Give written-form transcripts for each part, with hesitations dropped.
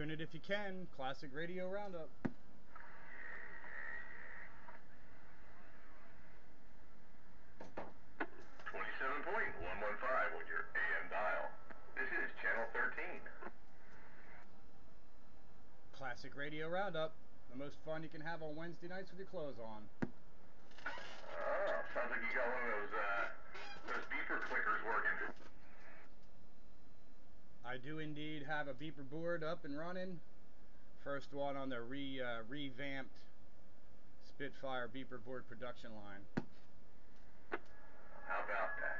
Tune it if you can. Classic Radio Roundup. 27.115 on your AM dial. This is Channel 13. Classic Radio Roundup. The most fun you can have on Wednesday nights with your clothes on. Oh, sounds like you got one of those beeper clickers working. I do indeed have a beeper board up and running. First one on the revamped Spitfire beeper board production line. How about that?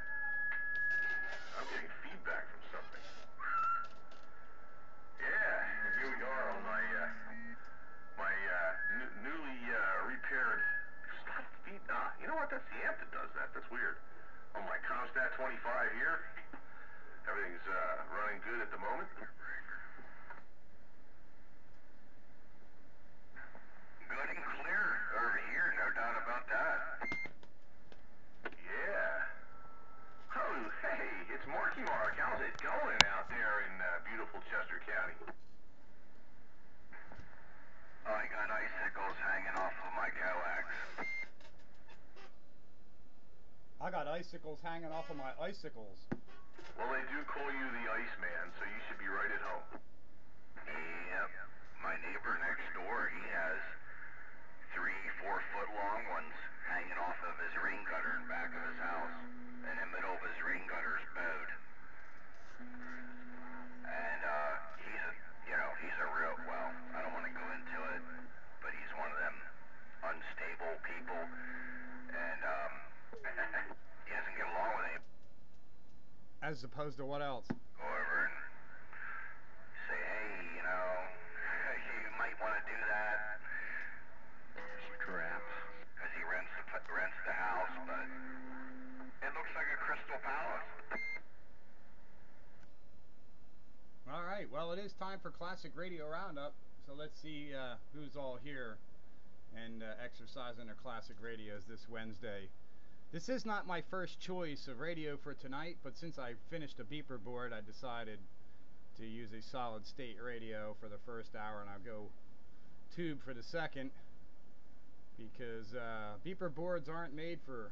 I'm getting feedback from something. Yeah, and here we are on my newly repaired. Stop feed. You know what? That's the amp that does that. That's weird. On my Comstat 25 here, everything's running good at the moment. Good and clear over here, no doubt about that. Yeah. Oh, hey, it's Marky Mark. How's it going out there in beautiful Chester County? I got icicles hanging off of my coax. I got icicles hanging off of my icicles. Well, they do call you the Iceman, so you should be right at home. Yep. My neighbor next door, he has 3-4 foot long ones hanging off of his rain gutter in back of his house. In the middle of his rain gutter is bowed. And he's a real, well, I don't want to go into it, but he's one of them unstable people, and he doesn't get along with anybody. As opposed to what else? Go over and say, hey, you might want to do that. Crap. Because he rents the house, but it looks like a Crystal Palace. All right, well, it is time for Classic Radio Roundup, so let's see who's all here and exercising their classic radios this Wednesday. This is not my first choice of radio for tonight, but since I finished a beeper board, I decided to use a solid state radio for the first hour, and I'll go tube for the second, because beeper boards aren't made for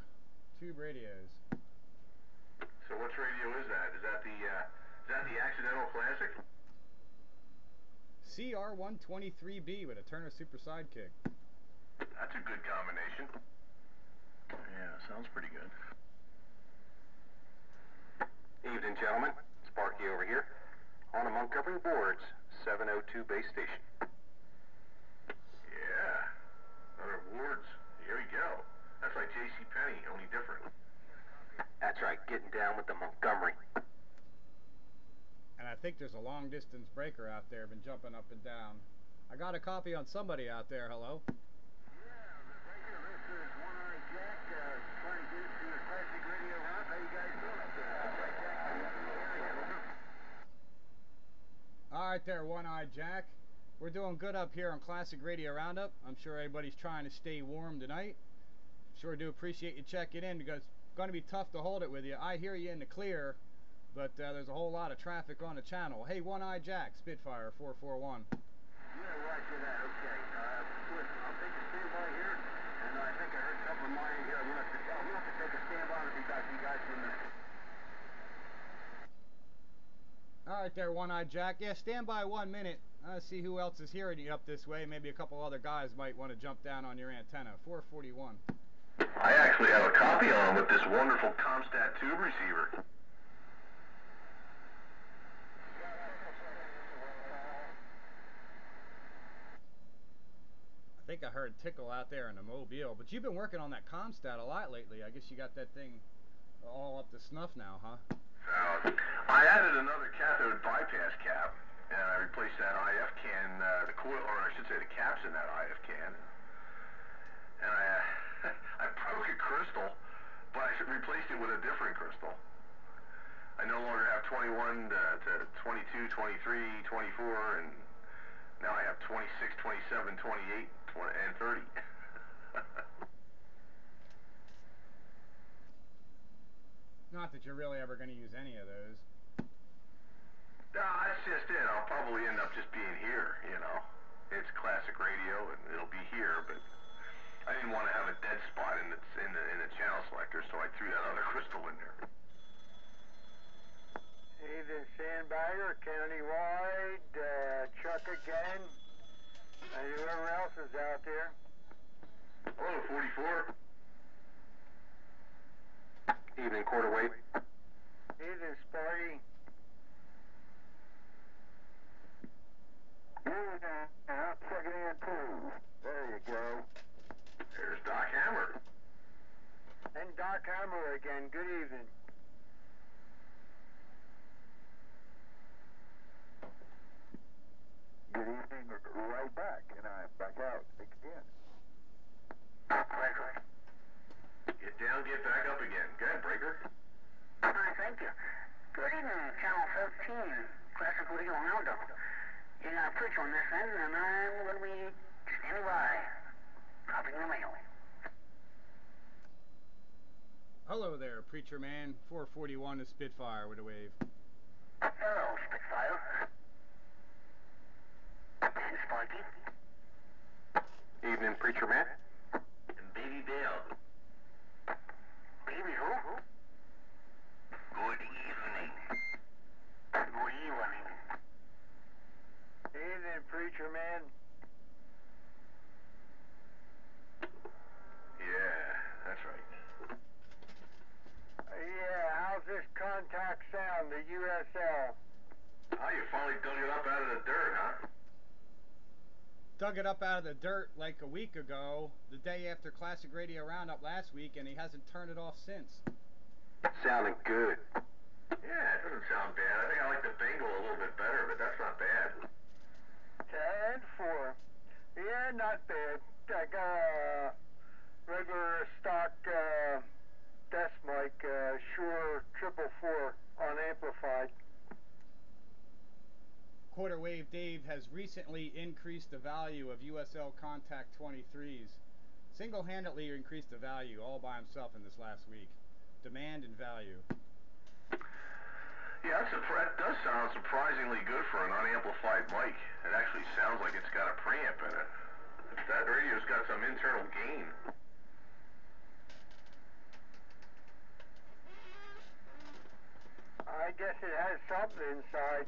tube radios. So which radio is that? Is that the Accidental Classic? CR123B with a Turner Super Sidekick. That's a good combination. Yeah, sounds pretty good. Evening, gentlemen. Sparky over here. On a Montgomery Ward's 702 base station. Yeah. Another Wards. Here we go. That's like J.C. Penney, only different. That's right, getting down with the Montgomery. And I think there's a long distance breaker out there, been jumping up and down. I got a copy on somebody out there, hello? Yeah, thank you. This is 29 Jack, trying to get to your Classic Radio Roundup. How you guys doing up there? All right there, One-Eyed Jack. We're doing good up here on Classic Radio Roundup. I'm sure everybody's trying to stay warm tonight. Sure do appreciate you checking in, because it's going to be tough to hold it with you. I hear you in the clear, but there's a whole lot of traffic on the channel. Hey, One-Eyed Jack, Spitfire 441. Yeah, roger that. Okay. Listen, I'll take a standby here, and I think I heard a couple of mine here. I'm going to have to take a standby and be back to you guys in a minute. All right there, One-Eyed Jack. Yeah, stand by 1 minute. See who else is hearing you up this way. Maybe a couple other guys might want to jump down on your antenna. 441. I actually have a copy on with this wonderful Comstat tube receiver. I think I heard Tickle out there in the Mobile, but you've been working on that Comstat a lot lately. I guess you got that thing all up to snuff now, huh? I added another cathode bypass cap, and I replaced that IF can, the coil, or I should say the caps in that IF can. And I broke a crystal, but I replaced it with a different crystal. I no longer have 21 to 22, 23, 24, and now I have 26, 27, 28, and 30. Not that you're really ever going to use any of those. Nah, that's just it. I'll probably end up just being here. didn't want to have a dead spot in the channel selector, so I threw that other crystal in there. Even Sandbagger, Countywide, Chuck again, and whoever else is out there. Hello, 44. Evening, quarter wave. Evening, Sparky. Out, checking in too. There you go. There's Doc Hammer. And Doc Hammer again. Good evening. Good evening, right back, and I'm back out again. Breaker. Get down, get back up again. Go ahead, Breaker. Thank you. Good evening, Channel 13, Classic Radio Roundup. You got a preacher on this end, and I'm going to be standing by, dropping the mail. Hello there, Preacher Man. 441 to Spitfire with a wave. Hello, Spitfire. And Sparky. Evening, Preacher Man. And Baby Dale. Baby who? Good evening. Good evening. Evening, Preacher Man. Yeah, that's right. Yeah, how's this contact sound, the USL? Oh, you finally dug it up out of the dirt, huh? Dug it up out of the dirt like a week ago, the day after Classic Radio Roundup last week, and he hasn't turned it off since. Sounding good. Yeah, it doesn't sound bad. I think I like the Bengal a little bit better, but that's not bad. 10-4. Yeah, not bad. I got a regular stock desk mic, Shure 444 unamplified. Quarter Wave Dave has recently increased the value of USL Contact 23s. Single-handedly increased the value all by himself in this last week. Demand and value. Yeah, that does sound surprisingly good for an unamplified mic. It actually sounds like it's got a preamp in it. That radio's got some internal gain. I guess it has something inside.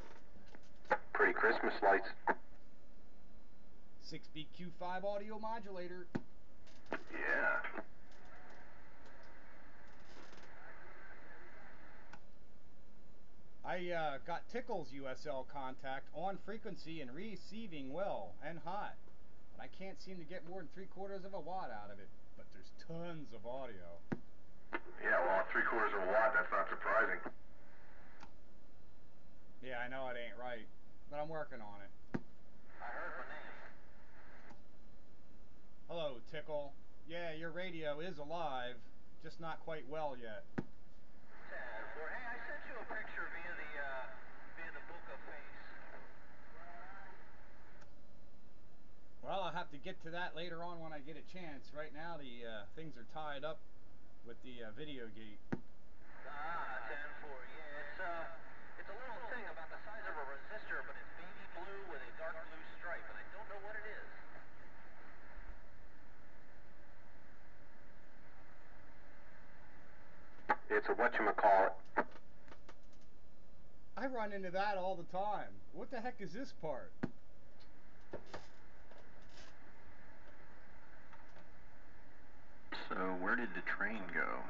Pretty Christmas lights. 6BQ5 audio modulator. Yeah. I got Tickle's USL Contact on frequency and receiving well and hot, but I can't seem to get more than 3/4 of a watt out of it. But there's tons of audio. Yeah, well, 3/4 of a watt, that's not surprising. Yeah, I know it ain't right, but I'm working on it. I heard my name. Hello, Tickle. Yeah, your radio is alive, just not quite well yet. Hey, I sent you a picture via the Book of Face. Well, I'll have to get to that later on when I get a chance. Right now, the things are tied up with the video gate. 10-4. Yeah, it's a little thing about the size of a resistor, but it's baby blue with a dark blue stripe, and I don't know what it is. It's a whatchamacallit. I run into that all the time. What the heck is this part? So where did the train go?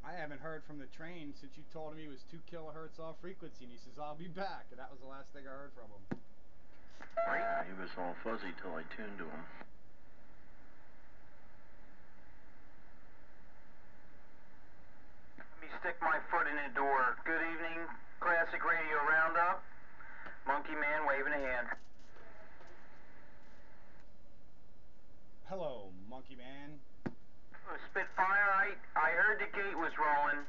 I haven't heard from the train since you told him he was 2 kilohertz off frequency, and he says, I'll be back, and that was the last thing I heard from him. Yeah, he was all fuzzy till I tuned to him. Let me stick my foot in the door. Good evening, Classic Radio Roundup. Monkey Man waving a hand. Hello, Monkey Man. Spitfire, I heard the gate was rolling,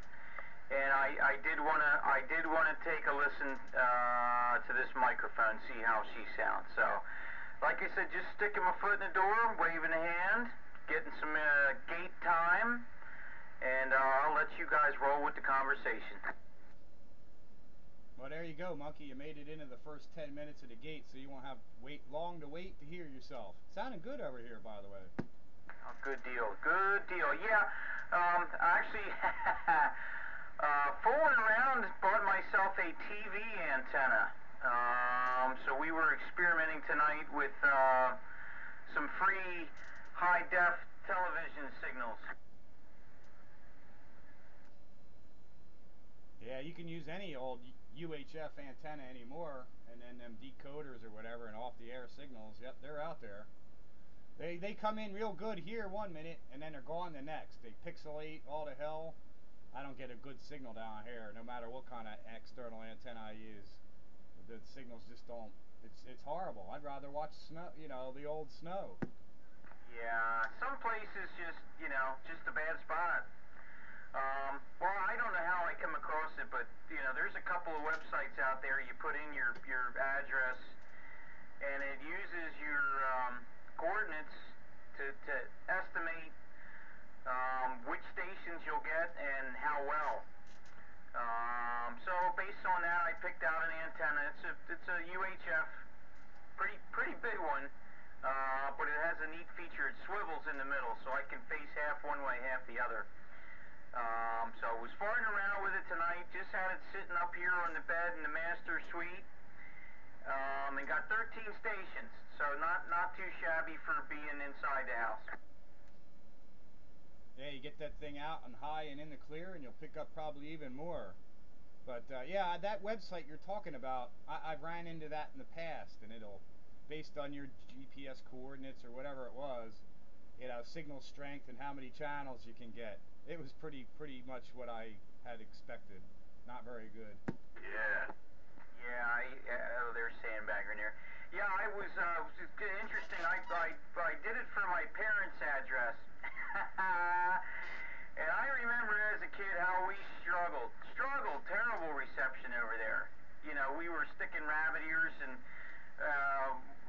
and I did wanna take a listen to this microphone, see how she sounds. So, like I said, just sticking my foot in the door, waving a hand, getting some gate time, and I'll let you guys roll with the conversation. Well, there you go, Monkey. You made it into the first 10 minutes of the gate, so you won't have long to wait to hear yourself. Sounding good over here, by the way. Oh, good deal. Good deal. Yeah. Actually, fooling around, bought myself a TV antenna. So we were experimenting tonight with some free high-def television signals. Yeah, you can use any old UHF antenna anymore, and then them decoders or whatever and off-the-air signals. Yep, they're out there. They come in real good here one minute, and then they're gone the next. They pixelate all to hell. I don't get a good signal down here, no matter what kind of external antenna I use. The signals just don't. It's horrible. I'd rather watch snow. The old snow. Yeah, some places just a bad spot. Well, I don't know how I come across it, but there's a couple of websites out there. You put in your address, and it uses your coordinates to estimate which stations you'll get and how well. So based on that, I picked out an antenna. It's a UHF, pretty big one, but it has a neat feature. It swivels in the middle, so I can face half one way, half the other. So I was farting around with it tonight. Just had it sitting up here on the bed in the master suite, and got 13 stations. So not too shabby for being inside the house. Yeah, you get that thing out and high and in the clear, and you'll pick up probably even more. But yeah, that website you're talking about, I've ran into that in the past, and it'll, based on your GPS coordinates or whatever it was, signal strength and how many channels you can get. It was pretty much what I had expected. Not very good. Yeah. Yeah, there's sandbagger in there. Yeah, I was just interesting. I did it for my parents' address. And I remember as a kid how we struggled. Terrible reception over there. We were sticking rabbit ears and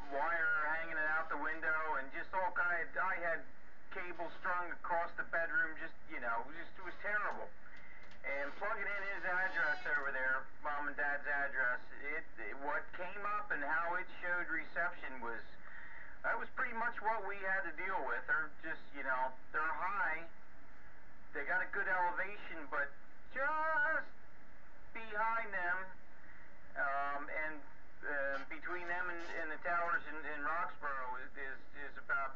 wire hanging it out the window and just all kind of, I had cable strung across the bedroom, it was terrible. And plugging in his address over there, Mom and Dad's address, what came up and how it showed reception that was pretty much what we had to deal with. They're just, they're high. They got a good elevation, but just behind them, and between them and the towers in Roxborough is about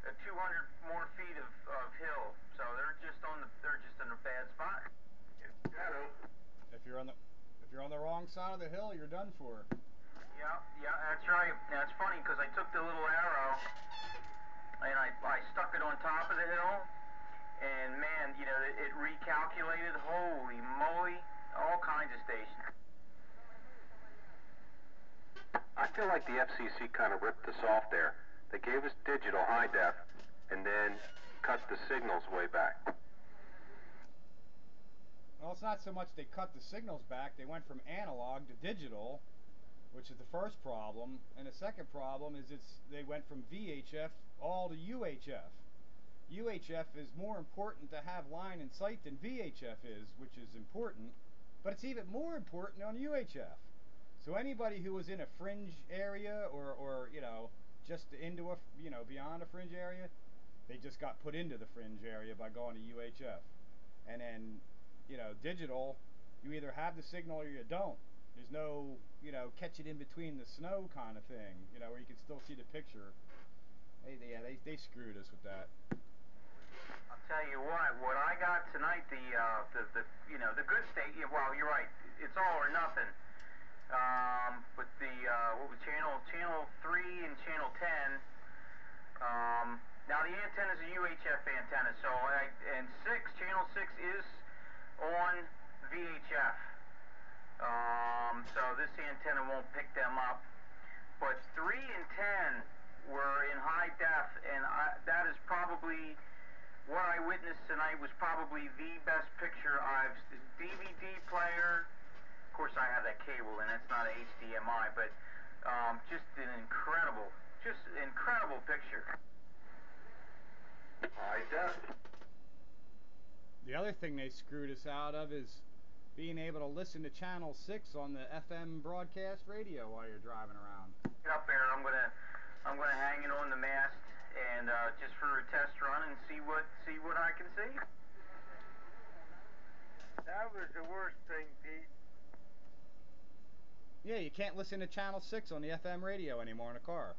200 more feet of hill. So they're just in a bad spot. If you're on the wrong side of the hill, you're done for. Yeah, that's right. That's funny because I took the little arrow and I stuck it on top of the hill, and man, it recalculated. Holy moly, all kinds of stations. I feel like the FCC kind of ripped us off there. They gave us digital high def and then cut the signals way back. Well, it's not so much they cut the signals back. They went from analog to digital, which is the first problem. And the second problem is they went from VHF all to UHF. UHF is more important to have line in sight than VHF is, which is important, but it's even more important on UHF. So anybody who was in a fringe area or just into beyond a fringe area, they just got put into the fringe area by going to UHF. And then, digital, you either have the signal or you don't. There's no, catch it in between the snow kind of thing, where you can still see the picture. They screwed us with that. I'll tell you what I got tonight, the good state. Well, you're right. It's all or nothing. But what was channel 3 and channel 10. Now the antenna is a UHF antenna, so channel 6 is on VHF. So this antenna won't pick them up. But 3 and 10 were in high def, and that is probably what I witnessed tonight was probably the best picture DVD player. Of course, I have that cable, and it's not a HDMI, but just an incredible picture. High def. The other thing they screwed us out of is being able to listen to Channel 6 on the FM broadcast radio while you're driving around. Get up there. I'm gonna hang it on the mast and just for a test run and see what I can see. That was the worst thing, Pete. Yeah, you can't listen to Channel 6 on the FM radio anymore in a car.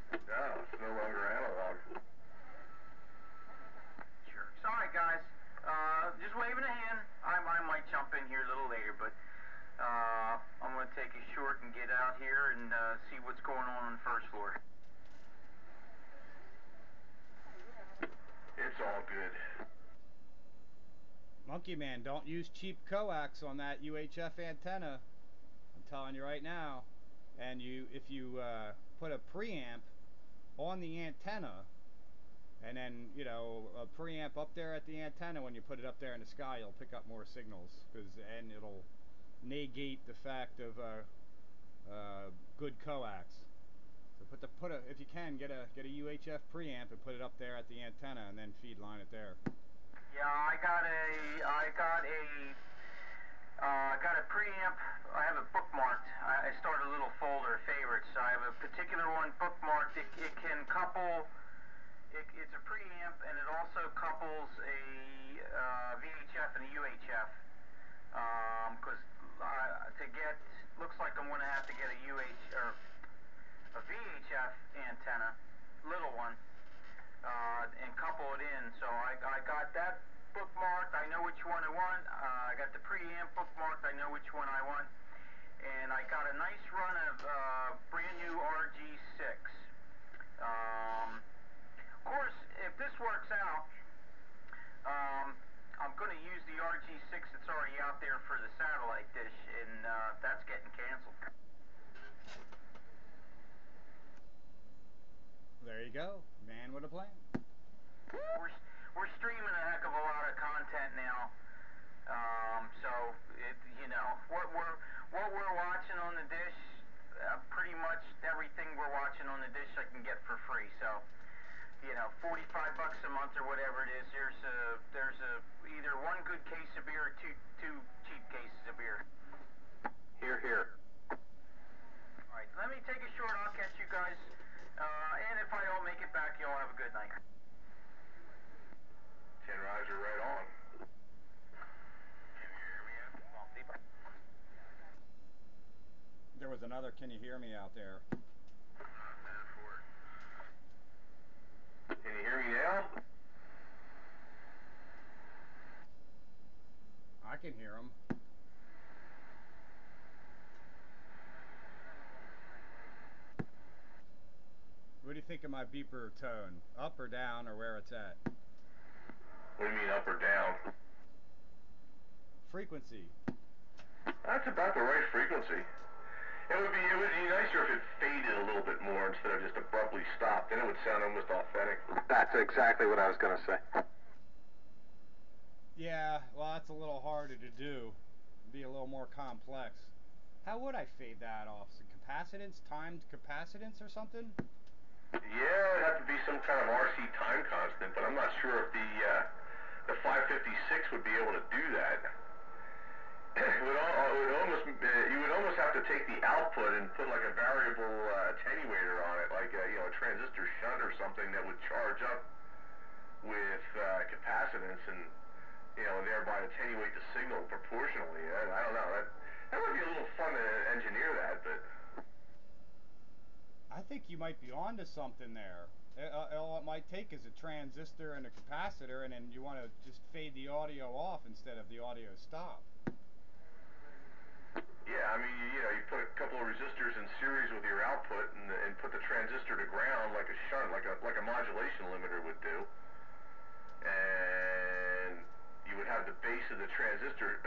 No, it's no longer analog. Sure. Sorry, guys. Just waving a hand. I might jump in here a little later, but I'm going to take a short and get out here and see what's going on the first floor. It's all good. Monkey Man, don't use cheap coax on that UHF antenna. I'm telling you right now. And if you put a preamp on the antenna, and then a preamp up there at the antenna, when you put it up there in the sky, you'll pick up more signals, and it'll negate the fact of good coax. So if you can, get a UHF preamp and put it up there at the antenna, and then feed line it there. Yeah, I got a preamp. I have it bookmarked. I started a little folder of favorites. I have a particular one bookmarked. It can couple. It's a preamp, and it also couples a VHF and a UHF. Because looks like I'm going to have to get a VHF antenna, little one, and couple it in. So I got that bookmarked. I know which one I want. I got the preamp bookmarked. I know which one I want. And I got a nice run of brand new RG6. Of course, if this works out, I'm going to use the RG6 that's already out there for the satellite dish, and that's getting canceled. There you go, man with a plan. We're streaming a heck of a lot of content now, so what we're watching on the dish, pretty much everything we're watching on the dish I can get for free. So, $45 a month or whatever it is. There's either one good case of beer or two cheap cases of beer. Here, here. All right, let me take a short. I'll catch you guys. And if I don't make it back, y'all have a good night. 10 Roger, right on. There was another "Can you hear me" out there. Can you hear me now? I can hear him. What do you think of my beeper tone? Up or down, or where it's at? What do you mean, up or down? Frequency. That's about the right frequency. It would be nicer if it faded a little bit more instead of just abruptly stopped. Then it would sound almost authentic. That's exactly what I was going to say. Yeah, well, that's a little harder to do. It'd be a little more complex. How would I fade that off? Some capacitance, timed capacitance or something? Yeah, it'd have to be some kind of RC time constant, but I'm not sure if the 556 would be able to do that. You would almost have to take the output and put like a variable attenuator on it, like a transistor shunt or something that would charge up with capacitance and thereby attenuate the signal proportionally. I don't know. That would be a little fun to engineer that, but I think you might be onto something there. All it might take is a transistor and a capacitor, and then you want to just fade the audio off instead of the audio stop. yeah, I mean, you put a couple of resistors in series with your output and put the transistor to ground like a shunt, like a modulation limiter would do, and you would have the base of the transistor.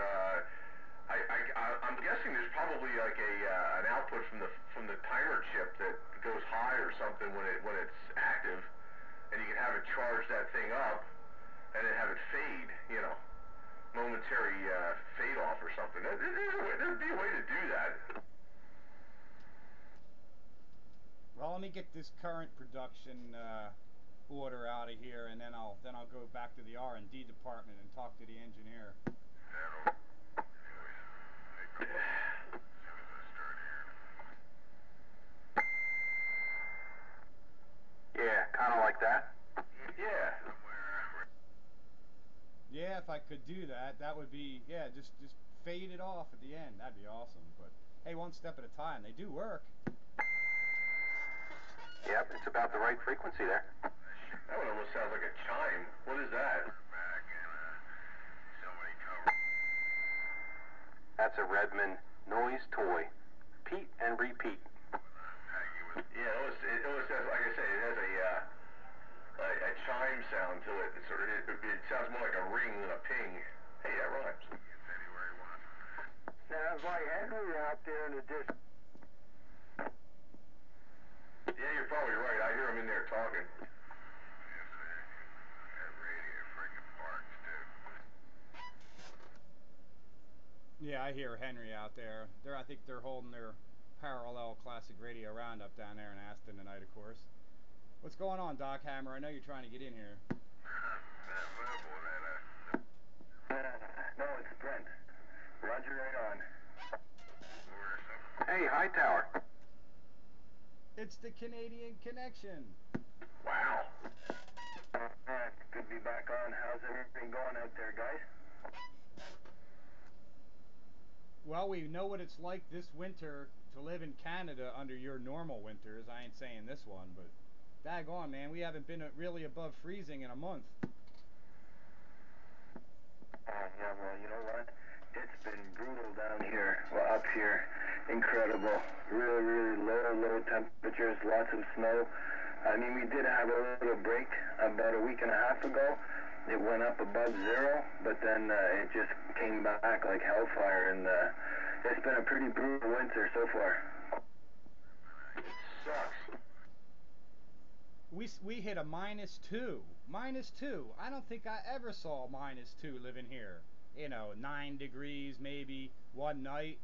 I'm guessing there's probably like an output from the timer chip that goes high or something when it's active, and you can have it charge that thing up and then have it fade, momentary fade off or something. There'd be a way to do that. Well, let me get this current production order out of here, and then I'll go back to the R&D department and talk to the engineer. Yeah, if I could do that, that would be, yeah, just fade it off at the end. That'd be awesome. But hey, one step at a time. They do work. Yep, it's about the right frequency there. That one almost sounds like a chime. What is that? That's a Redmond noise toy. Repeat and repeat. Yeah, it almost has, like I say, it has a chime sound to it. It sounds more like a ring than a ping. Hey, that rhymes. Sounds like Henry out there in the distance. Yeah, you're probably right. I hear him in there talking. Yeah, I hear Henry out there. I think they're holding their parallel classic radio roundup down there in Aston tonight, of course. What's going on, Doc Hammer? I know you're trying to get in here. No, it's Brent. Roger, right on. Hey, Hightower. It's the Canadian Connection. Wow. Good to be back on. How's everything going out there, guys? Well, we know what it's like this winter to live in Canada under your normal winters. I ain't saying this one, but daggone, man, we haven't been really above freezing in a month. Yeah, well, you know what? It's been brutal down here. Well, up here. Incredible. Really, really low temperatures, lots of snow. I mean, we did have a little break about a week and a half ago. It went up above zero, but then it just came back like hellfire, and it's been a pretty brutal winter so far. It sucks. We hit a -2. -2. I don't think I ever saw -2 living here. 9 degrees maybe one night.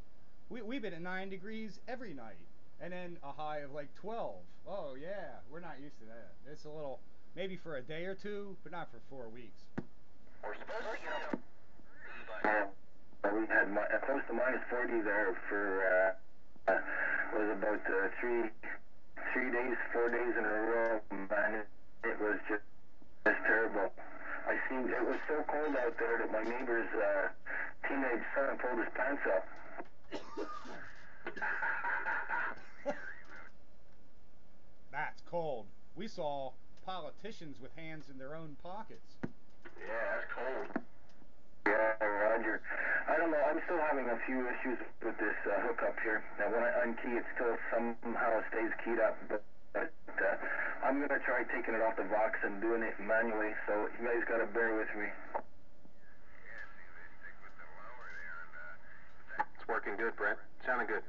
We've been at 9 degrees every night. And then a high of like 12. Oh yeah, we're not used to that. It's a little, maybe for a day or two, but not for 4 weeks. We're supposed to get We had close to -40 there for was about 3 days, 4 days in a row, man. It was just terrible. It was so cold out there that my neighbor's teenage son pulled his pants up. That's cold. We saw politicians with hands in their own pockets. Yeah, that's cold. Yeah, Roger. I don't know. I'm still having a few issues with this hookup here. Now, when I unkey, it still somehow stays keyed up, but I'm going to try taking it off the Vox and doing it manually, so you guys got to bear with me. It's working good, Brent. Sounding good.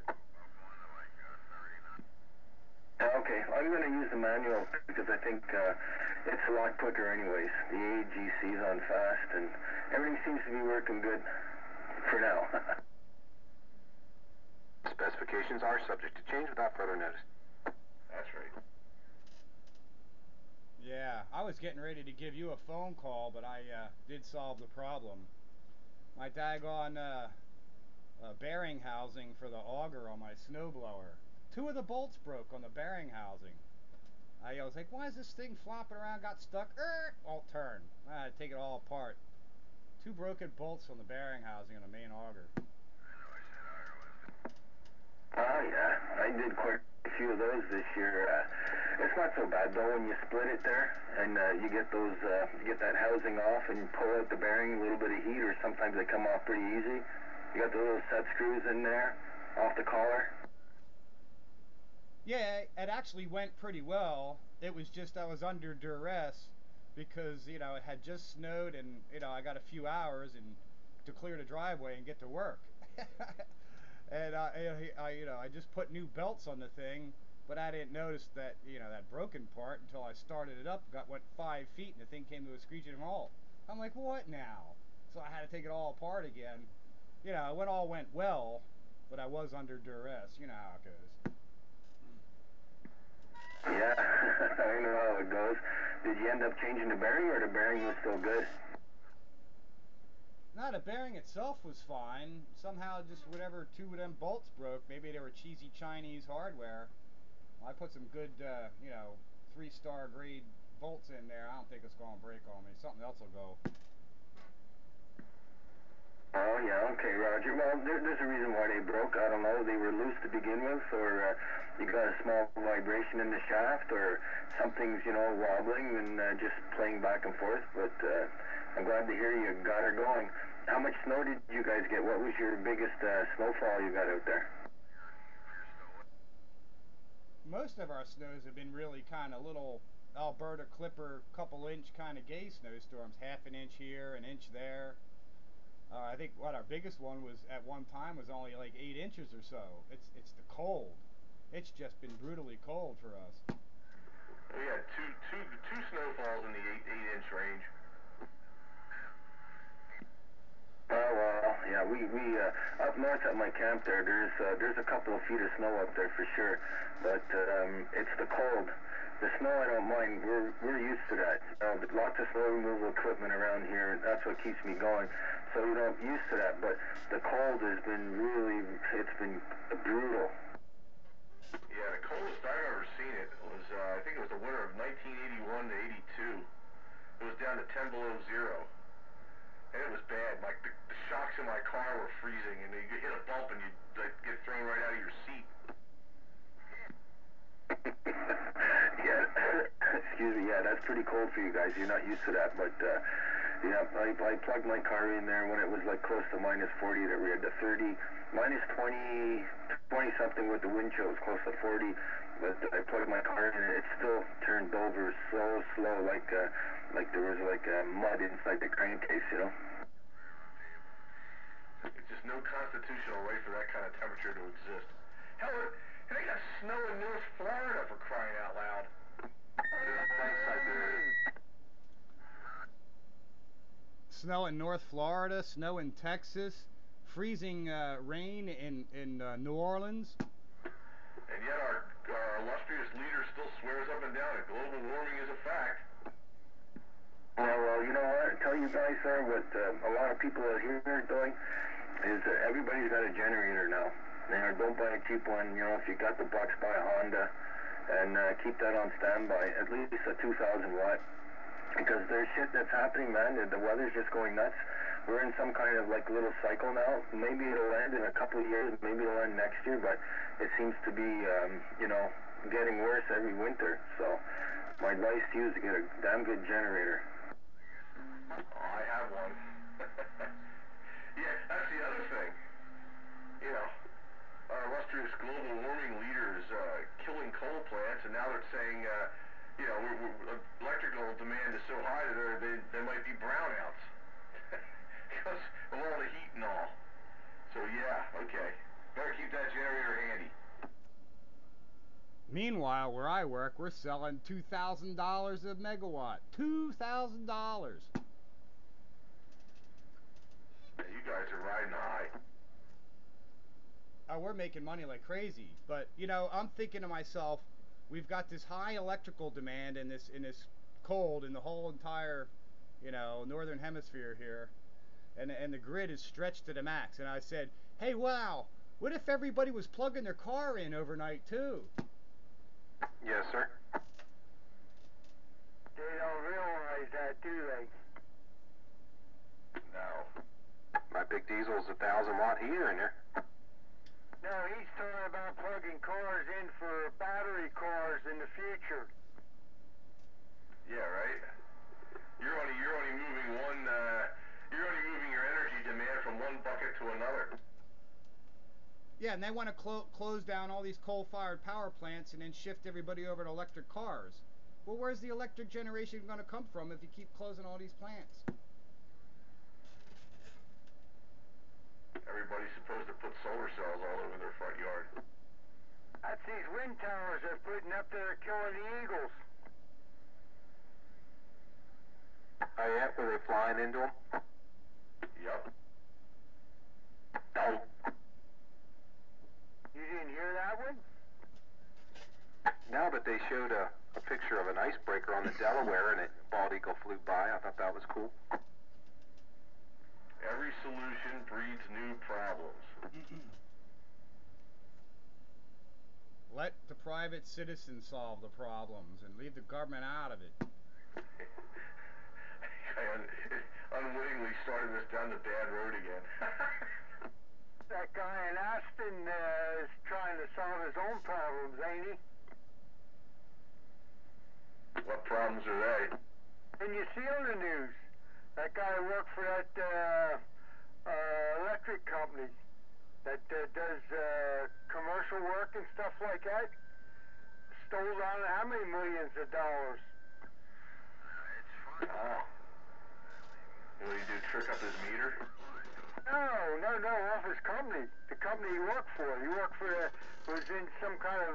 Okay, I'm going to use the manual because I think it's a lot quicker anyways. The AGC's on fast, and everything seems to be working good for now. Specifications are subject to change without further notice. That's right. Yeah, I was getting ready to give you a phone call, but I did solve the problem. My daggone bearing housing for the auger on my snowblower. 2 of the bolts broke on the bearing housing. I was like, why is this thing flopping around? Got stuck. Won't turn. I had to take it all apart. 2 broken bolts on the bearing housing on the main auger. Oh yeah, I did quite a few of those this year. It's not so bad though when you split it there and you get that housing off and you pull out the bearing, a little bit of heat, or sometimes they come off pretty easy. You got the little set screws in there off the collar. Yeah, it actually went pretty well. It was just I was under duress because it had just snowed, and I got a few hours and to clear the driveway and get to work. And I just put new belts on the thing, but I didn't notice that that broken part until I started it up. Went 5 feet and the thing came to a screeching halt. I'm like, what now? So I had to take it all apart again. It all went well, but I was under duress. You know how it goes. Yeah, I know how it goes. Did you end up changing the bearing, or the bearing was still good? No, the bearing itself was fine. Somehow just whatever 2 of them bolts broke. Maybe they were cheesy Chinese hardware. Well, I put some good, 3-star grade bolts in there. I don't think it's going to break on me. Something else will go. Okay, Roger. Well, there's a reason why they broke. I don't know. They were loose to begin with, or you got a small vibration in the shaft, or something's, wobbling and just playing back and forth. But I'm glad to hear you got her going. How much snow did you guys get? What was your biggest snowfall you got out there? Most of our snows have been really kind of little Alberta Clipper, couple inch kind of gay snowstorms, half an inch here, an inch there. I think our biggest one was at one time was only like 8 inches or so. It's the cold. It's just been brutally cold for us. We had two snowfalls in the 8-inch range. Well, yeah, we up north at my camp there's a couple of feet of snow up there for sure, but it's the cold. The snow I don't mind. We're used to that. Lots of snow removal equipment around here, and that's what keeps me going. So I'm used to that. But the cold has been it's been brutal. Yeah, the coldest I've ever seen it was I think it was the winter of 1981 to 82. It was down to 10 below zero. And it was bad. Like the shocks in my car were freezing, and you hit a bump and you'd like get thrown right out of your seat. Yeah, excuse me. Yeah, that's pretty cold for you guys. You're not used to that, but yeah, I plugged my car in there when it was like close to minus 40. That we had the 30, minus 20 something with the wind chill. It was close to 40. But I plugged my car in and it still turned over so slow, like there was mud inside the crankcase, It's just no constitutional right for that kind of temperature to exist. Hell, they got snow in North Florida for crying out loud. Thanks, Siberia. Snow in North Florida, snow in Texas, freezing rain in New Orleans. And yet our illustrious leader still swears up and down that global warming is a fact. Yeah, well, you know what? I tell you guys, sir, what a lot of people out here are doing is everybody's got a generator now. Don't buy a cheap one. If you got the bucks, buy a Honda, and keep that on standby. At least a 2,000 watt, because there's shit that's happening, man. The weather's just going nuts. We're in some kind of little cycle now. Maybe it'll end in a couple of years. Maybe it'll end next year, but it seems to be, getting worse every winter. So my advice to you is to get a damn good generator. Oh, I have one. Yeah, that's the other thing. Our illustrious global warming leaders killing coal plants, and now they're saying, electrical demand is so high that there might be brownouts because of all the heat and all. So yeah, okay, better keep that generator handy. Meanwhile, where I work, we're selling $2,000 a megawatt. $2,000. Yeah, you guys are riding high. We're making money like crazy. But I'm thinking to myself, we've got this high electrical demand in this cold in the whole entire, northern hemisphere here, and the grid is stretched to the max. And I said, hey, wow, what if everybody was plugging their car in overnight too? Yes, sir. They don't realize that, do they? No. My big diesel's 1,000 watt heater in there. No, he's talking about plugging cars in for battery cars in the future. Yeah, right. You're only moving one. You're only moving your energy demand from one bucket to another. Yeah, and they want to close down all these coal-fired power plants and then shift everybody over to electric cars. Well, where's the electric generation going to come from if you keep closing all these plants? Everybody's supposed to put solar cells all over their front yard. That's these wind towers they're putting up there killing the eagles. Oh yeah, were they flying into them? Yep. Oh. You didn't hear that one? No, but they showed a picture of an icebreaker on the Delaware, and a bald eagle flew by. I thought that was cool. Every solution breeds new problems. Let the private citizens solve the problems and leave the government out of it. unwittingly started us down the bad road again. That guy in Aston is trying to solve his own problems, ain't he? What problems are they? And you see on the news, that guy worked for that electric company that does commercial work and stuff like that. Stole down how many millions of dollars? Oh. What do you do, trick up his meter? No, off his company. The company he worked for. He worked for, was in some kind of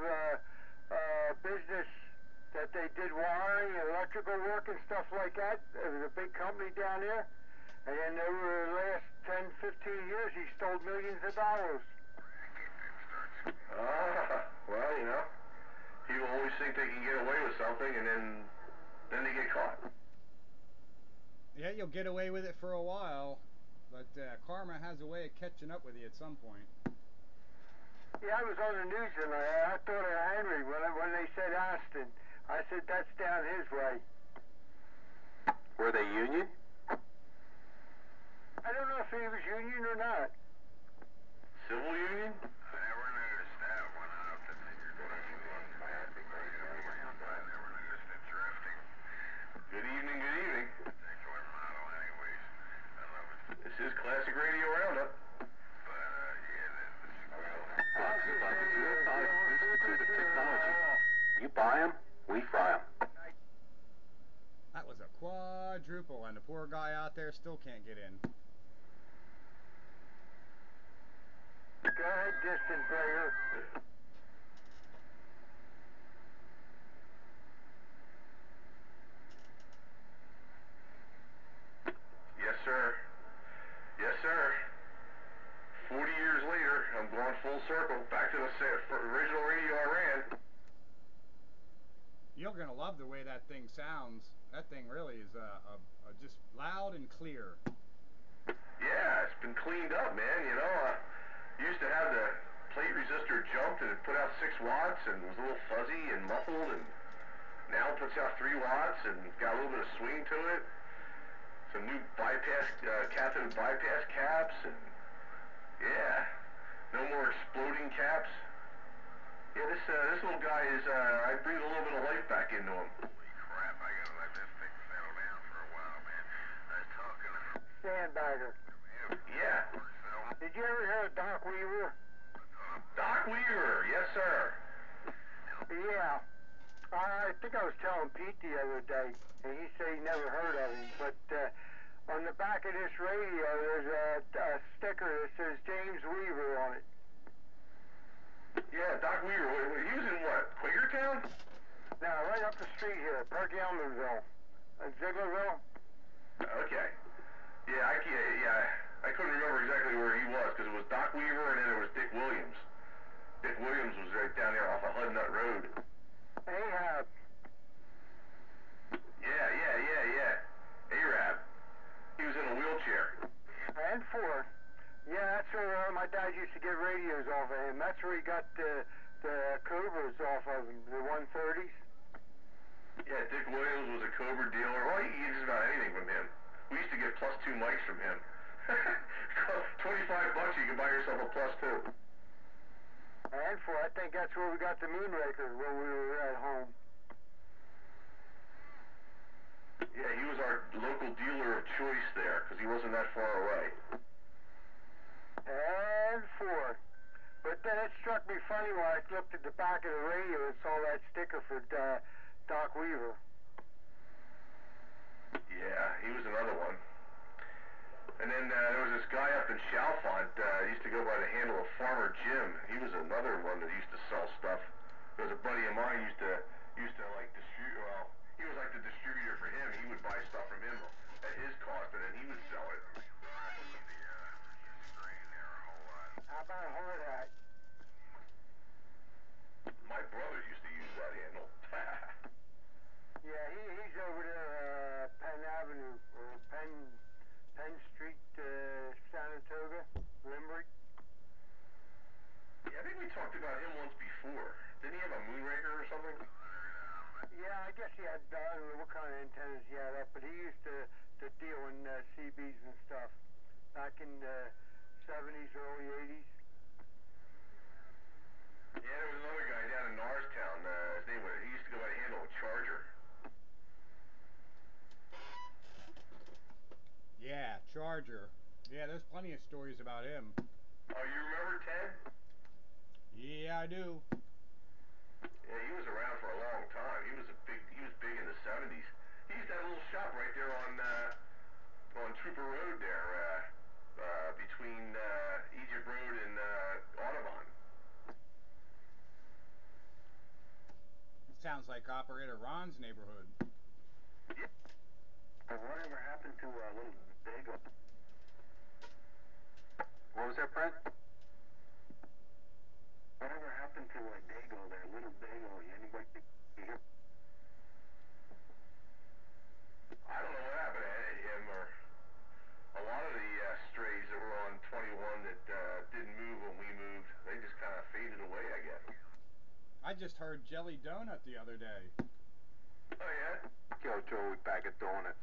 business that they did wiring and electrical work and stuff like that. It was a big company down there. And then over the last 10, 15 years, he stole millions of dollars. Well, you know, people always think they can get away with something, and then they get caught. Yeah, you'll get away with it for a while, but karma has a way of catching up with you at some point. Yeah, I was on the news and I thought of Henry when they said Aston. I said, that's down his way. Were they union? I don't know if he was union or not. Civil union? I never noticed that one. I don't think you're going to never noticed it drifting. Good evening, good evening. Particular model anyways. I love it. This is Classic Radio Roundup. But, You buy them, we fry them. That was a quadruple, and the poor guy out there still can't get in. Go ahead, distant player. Yes, sir. Yes, sir. 40 years later, I'm going full circle, back to the original radio I ran. You're going to love the way that thing sounds. That thing really is just loud and clear. Yeah, it's been cleaned up, man. You know, used to have the plate resistor jumped and it put out 6 watts and was a little fuzzy and muffled, and now it puts out 3 watts and got a little bit of swing to it. Some new bypass, cathode bypass caps, and yeah, no more exploding caps. Yeah, this little guy is, I breathe a little bit of life back into him. Holy crap, I gotta let this thing settle down for a while, man. I was talking to Sandbagger. Yeah. Did you ever hear of Doc Weaver? Doc Weaver, yes, sir. Yeah. I think I was telling Pete the other day, and he said he never heard of him, but on the back of this radio, there's a sticker that says James Weaver on it. Yeah, Doc Weaver. He was in what? Quakertown? No, right up the street here, Perk Elmanville, Zieglerville. Okay. Yeah, I couldn't remember exactly where he was, because it was Doc Weaver and then there was Dick Williams. Dick Williams was right down there off of Hud Nut Road. Ahab. Yeah. Arab. He was in a wheelchair. And Ford. Yeah, that's where my dad used to get radios off of him. That's where he got the Cobras off of him, the 130s. Yeah, Dick Williams was a Cobra dealer. Well, you get just about anything from him. We used to get +2 mics from him. $25 you could buy yourself a +2. And Ford, I think that's where we got the Moonraker when we were at home. Yeah, he was our local dealer of choice there, because he wasn't that far away. And Ford. But then it struck me funny when I looked at the back of the radio and saw that sticker for Doc Weaver. Yeah, he was another one. And then there was this guy up in Chalfont, used to go by the handle of Farmer Jim. He was another one that used to sell stuff. There was a buddy of mine used to like distribute, well, he was like the distributor for him. He would buy stuff from him at his cost, and then he would sell it. How about Hard Hat? My brother used to use that handle. Yeah, he's over there, Penn Avenue, or Penn Street, Saratoga, Limerick. Yeah, I think we talked about him once before. Didn't he have a Moonraker or something? Yeah, I guess he had, I don't know what kind of antennas he had up, but he used to to dealing CBs and stuff back in the 70s, early 80s. Yeah, there was another guy down in Norristown. His name was, he used to go by the handle of Charger. Yeah, Charger. Yeah, there's plenty of stories about him. Oh, you remember Ted? Yeah, I do. Yeah, he was around for a long time. He was big in the 70s. He used to have a little shop right there on Trooper Road there, between Egypt Road and Audubon. It sounds like Operator Ron's neighborhood. Yeah. Whatever happened to little Dago? What was that, Brent? Whatever happened to Dago there, little Dago? Anybody hear? I don't know what happened to him, or a lot of the strays that were on 21 that didn't move when we moved, they just kind of faded away, I guess. I just heard Jelly Donut the other day. Oh, yeah? Yo, Joey, bag of donuts.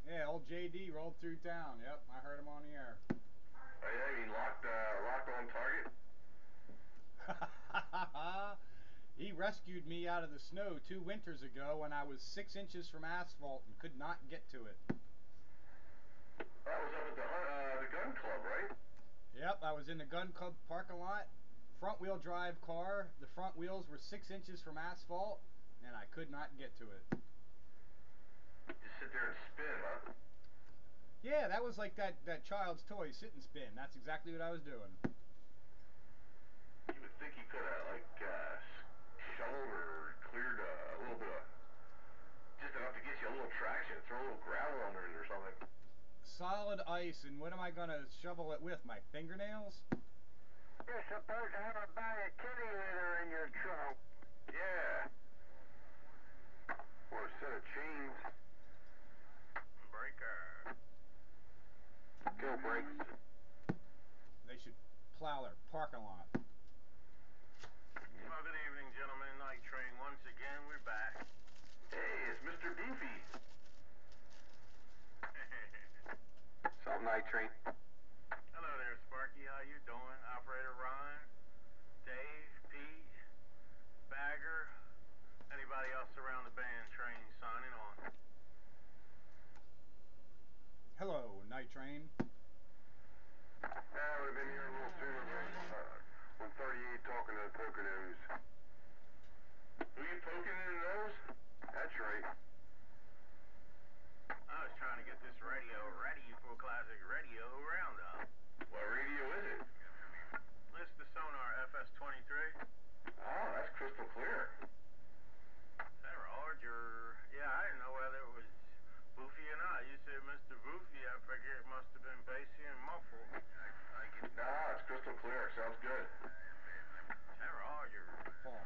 Yeah, old JD rolled through town. Yep, I heard him on the air. Oh, yeah, you mean locked on target? He rescued me out of the snow 2 winters ago when I was 6 inches from asphalt and could not get to it. That was up at the gun club, right? Yep, I was in the gun club parking lot, front wheel drive car. The front wheels were 6 inches from asphalt and I could not get to it. Just sit there and spin, huh? Yeah, that was like that child's toy, sit and spin. That's exactly what I was doing. You would think he could have, like, shoveled or cleared a little bit of, just enough to get you a little traction, throw a little gravel under it or something. Solid ice, and what am I gonna shovel it with? My fingernails? You're supposed to have a bag of kitty litter in your trunk. Yeah. Or a set of chains. Breaker. Go, brakes. They should plow their parking lot. Well, good evening, gentlemen. Night train once again. We're back. Hey, it's Mr. Boofy. Something night train. Hello there, Sparky. How you doing? Operator Ron, Dave, Pete, Bagger, anybody else around the band train signing on? Hello, Night Train. I would have been here a little sooner, but on 38 talking to the Poconos. Who you poking in the nose? That's right. I was trying to get this radio ready for classic radio roundup. What radio is it? It's the Sonar FS23. Oh, that's crystal clear. Hey, Roger. Yeah, I didn't know whether it was Boofy or not. You said Mr. Boofy. I figure it must have been bassy and muffled. Nah, it's crystal clear. Sounds good. Hey, Roger. Paul.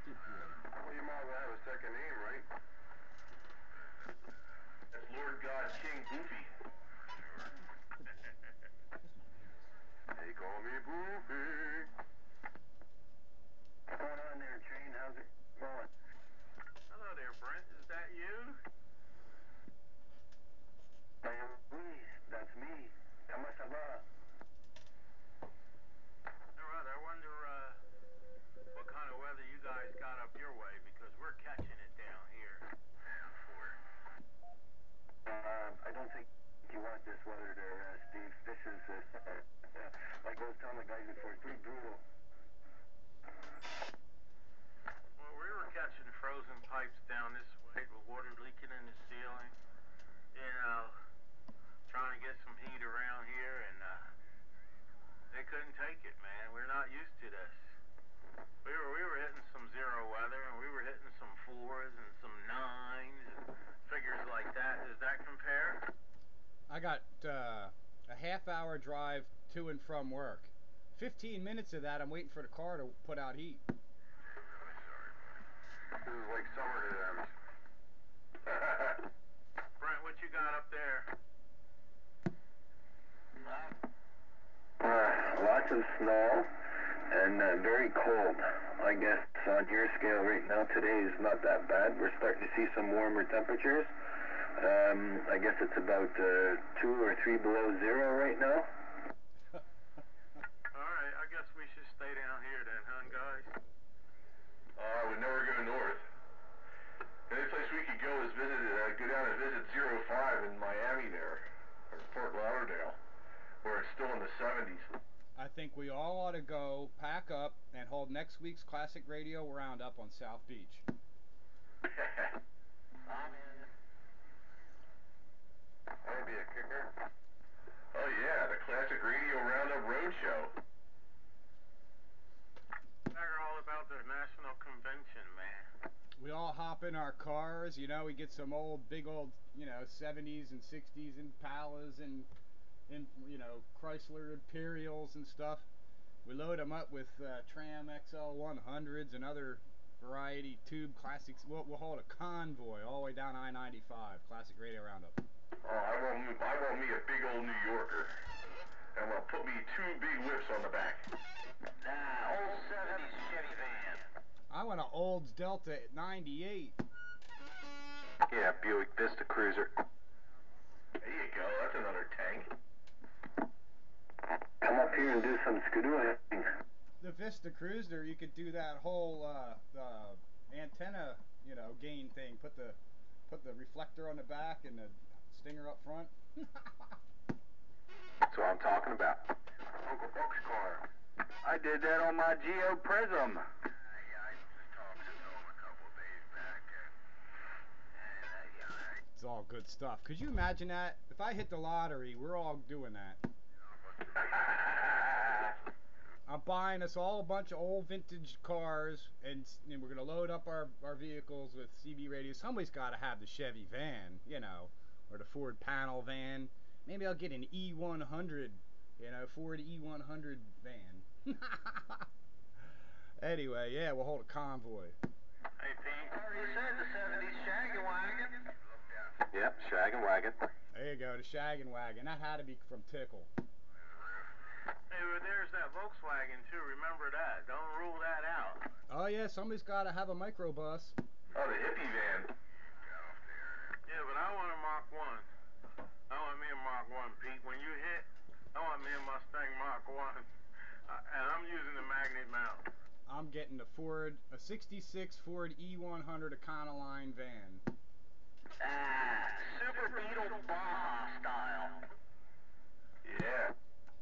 Good boy. Well, you might as well have a second name, right? That's Lord God King Boofy. They call me Boofy. What's going on there, train? How's it going? Hello there, Brent. Is that you? Oui, that's me. Comment ça va? All right, I wonder what kind of weather you guys got up your way, because we're catching it down here. I don't think you want this weather there, Steve. This is, like I was telling the guys before, it's pretty brutal. Well, we were catching frozen pipes down this way with water leaking in the ceiling. You know, trying to get some heat around here, and they couldn't take it, man. We're not used to this. We were hitting some zero weather, and we were hitting some 4s and some 9s and figures like that. Does that compare? I got a half-hour drive to and from work. 15 minutes of that, I'm waiting for the car to put out heat. This is like summer to them. Brent, what you got up there? Lots of snow and very cold. I guess on your scale right now today is not that bad. We're starting to see some warmer temperatures. I guess it's about 2 or 3 below zero right now. Alright, I guess we should stay down here then, huh, guys? We'd never go north. The only place we could go is go down and visit 05 in Miami there, or Fort Lauderdale, where it's still in the 70s. I think we all ought to go, pack up, and hold next week's Classic Radio Roundup on South Beach. That'd be a kicker. Oh yeah, the Classic Radio Roundup Roadshow. They're all about the national convention, man. We all hop in our cars, you know, we get some big old, you know, 70s and 60s Impalas and you know, Chrysler Imperials and stuff. We load them up with Tram XL 100s and other variety tube classics. We'll hold a convoy all the way down I-95, Classic Radio Roundup. Oh, I want me a big old New Yorker. And we'll put me 2 big whips on the back. Old 70s Chevy van. I want an Olds Delta 98. Yeah, Buick Vista Cruiser. There you go, that's another tank. Come up here and do some skidooing. The Vista Cruiser, you could do that whole antenna, you know, gain thing. Put the reflector on the back and the stinger up front. That's what I'm talking about. Uncle Buck's car. I did that on my Geo Prism. Yeah, I just talked to Tom a couple of days back, and It's all good stuff. Could you imagine that? If I hit the lottery, we're all doing that. I'm buying us all a bunch of old vintage cars, and we're going to load up our vehicles with CB radios. Somebody's got to have the Chevy van, you know, or the Ford panel van. Maybe I'll get an E100, you know, Ford E100 van. Anyway, yeah, we'll hold a convoy. Hey, Pete. You said the 70s Shaggin' Wagon. Yep, Shaggin' Wagon. There you go, the Shaggin' Wagon. That had to be from Tickle. Hey, well, there's that Volkswagen, too. Remember that. Don't rule that out. Oh, yeah, somebody's got to have a microbus. oh, the hippie van. Yeah, but I want a Mach 1. I want me a Mach 1, Pete. When you hit, I want me a Mustang Mach 1. And I'm using the magnet mount. I'm getting a 66 Ford E100 Econoline van. Super Beetle Baja style. Yeah.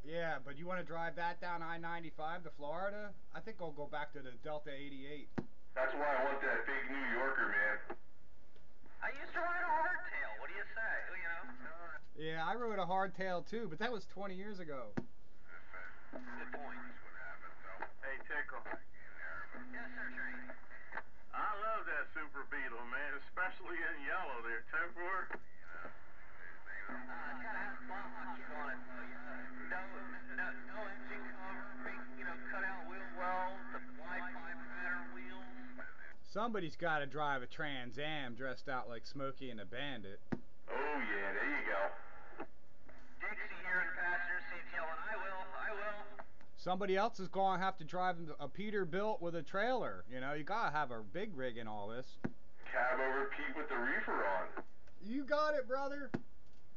Yeah, but you want to drive that down I-95 to Florida? I think I'll go back to the Delta 88. That's why I want that big New Yorker, man. I used to ride a hardtail. What do you say? You know? Yeah, I rode a hardtail too, but that was 20 years ago. Good point. Hey, Tickle. Yes, sir, Train. I love that Super Beetle, man, especially in yellow there. 10-4. It's got to have buttons on it, though. No engine cover, big, you know, cut-out wheel wells, the wide 5-pattern wheels. Somebody's got to drive a Trans Am dressed out like Smokey and the Bandit. Oh yeah, there you go. Dixie here in the passenger seat yelling, I will. Somebody else is going to have to drive a Peterbilt with a trailer. You know, you got to have a big rig in all this. Cab over Pete with the reefer on. You got it, brother.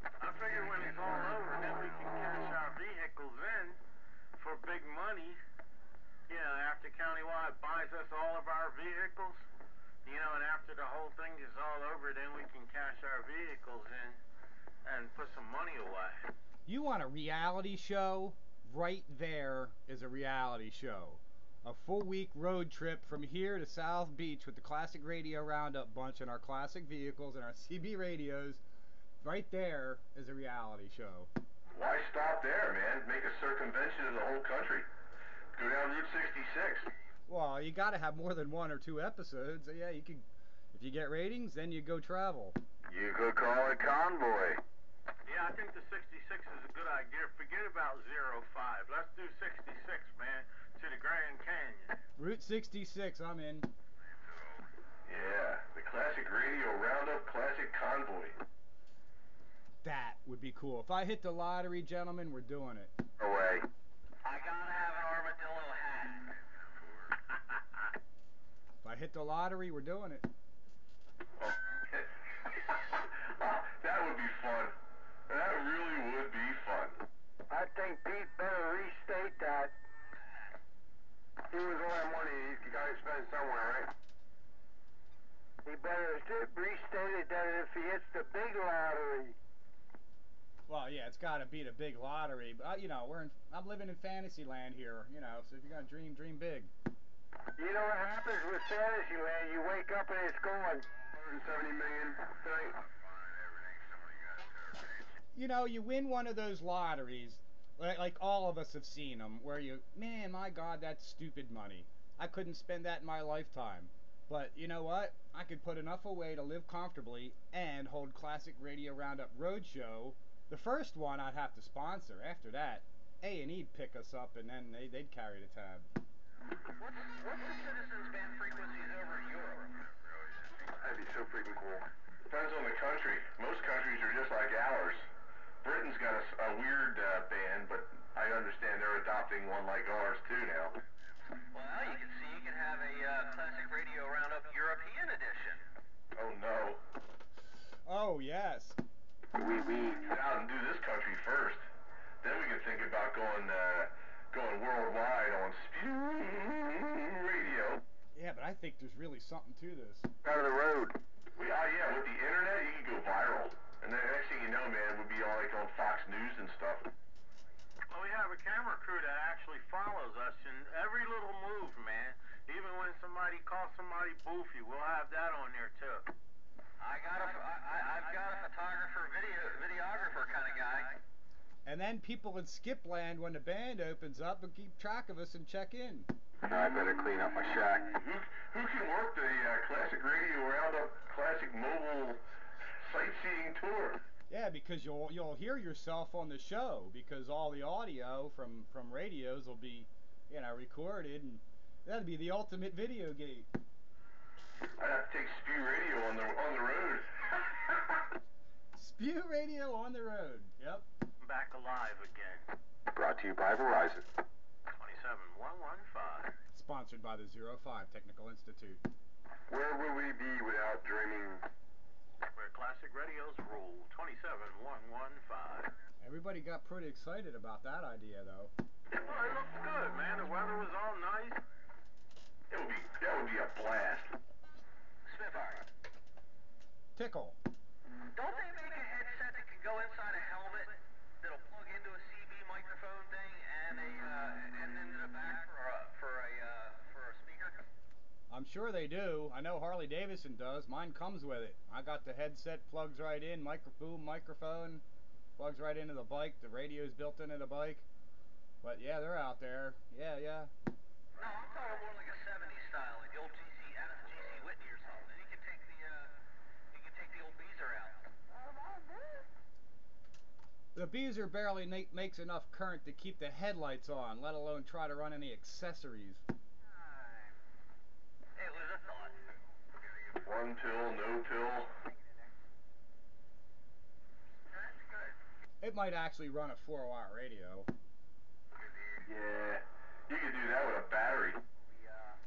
I figure when it's all over, then we can cash our vehicles in for big money. You know, after Countywide buys us all of our vehicles, you know, and after the whole thing is all over, then we can cash our vehicles in and put some money away. You want a reality show? Right there is a reality show. A full week road trip from here to South Beach with the Classic Radio Roundup bunch and our classic vehicles and our CB radios. Right there is a reality show. Why stop there, man? Make a circumvention of the whole country. Go down Route 66. Well, you got to have more than 1 or 2 episodes. So yeah, you could. If you get ratings, then you go travel. You could call it Convoy. Yeah, I think the 66 is a good idea. Forget about 05. Let's do 66, man, to the Grand Canyon. Route 66, I'm in. Yeah, the Classic Radio Roundup Classic Convoy. That would be cool. If I hit the lottery, gentlemen, we're doing it. Away. I gotta have an armadillo hat. If I hit the lottery, we're doing it. That would be fun. That really would be fun. I think Pete better restate that. He was all that money you got to spend somewhere, right? He better restate it that if he hits the big lottery. Well, yeah, it's got to be the big lottery. But you know, I'm living in fantasy land here. You know, so if you're gonna dream, dream big. You know what happens with Fantasyland? You wake up and it's gone. 170 million tonight. You know, you win one of those lotteries, like all of us have seen them, where man, my God, that's stupid money. I couldn't spend that in my lifetime. But you know what? I could put enough away to live comfortably and hold Classic Radio Roundup Roadshow. The first one I'd have to sponsor. After that, A&E'd pick us up and then they'd carry the tab. What's the citizens band frequencies over in Europe? That'd be so freaking cool. Depends on the country. Most countries are just like ours. Britain's got a weird band, but I understand they're adopting one like ours too now. Well, you can have a Classic Radio Roundup European edition. Oh no. Oh yes. We get out and do this country first. Then we can think about going worldwide on Spew Radio. Yeah, but I think there's really something to this. Out of the road. Yeah, with the internet, you can go viral. And then the next thing you know, man, we'll be all like on Fox News and stuff. Well, we have a camera crew that actually follows us in every little move, man. Even when somebody calls somebody boofy, we'll have that on there too. I've got a photographer, videographer kind of guy. And then people in Skipland, when the band opens up, will keep track of us and check in. I better clean up my shack. Who can work the Classic Radio Roundup Classic Mobile Sightseeing Tour? Yeah, because you'll hear yourself on the show, because all the audio from radios will be, recorded, and that'd be the ultimate video gate. I'd have to take Spew Radio on the road. Spew Radio on the road. Yep. Back alive again. Brought to you by Verizon. 27115. Sponsored by the 05 Technical Institute. Where would we be without dreaming? Where classic radios rule. 27115. Everybody got pretty excited about that idea, though. Well, it looks good, man. The weather was all nice. That would be a blast. Spitfire. Tickle. Don't they make a headset that can go inside a helmet that'll plug into a CB microphone thing and into the back for a speaker? I'm sure they do. I know Harley Davidson does. Mine comes with it. I got the headset, plugs right in, microphone, plugs right into the bike. The radio's built into the bike. But yeah, they're out there. Yeah. No, I'm talking more like a 70s style, like the old GC Whitney or something. You can take the old Beezer out. The Beezer barely makes enough current to keep the headlights on, let alone try to run any accessories. It was a thought. One pill, no pill. That's good. It might actually run a 4-watt radio. Yeah, you could do that with a battery.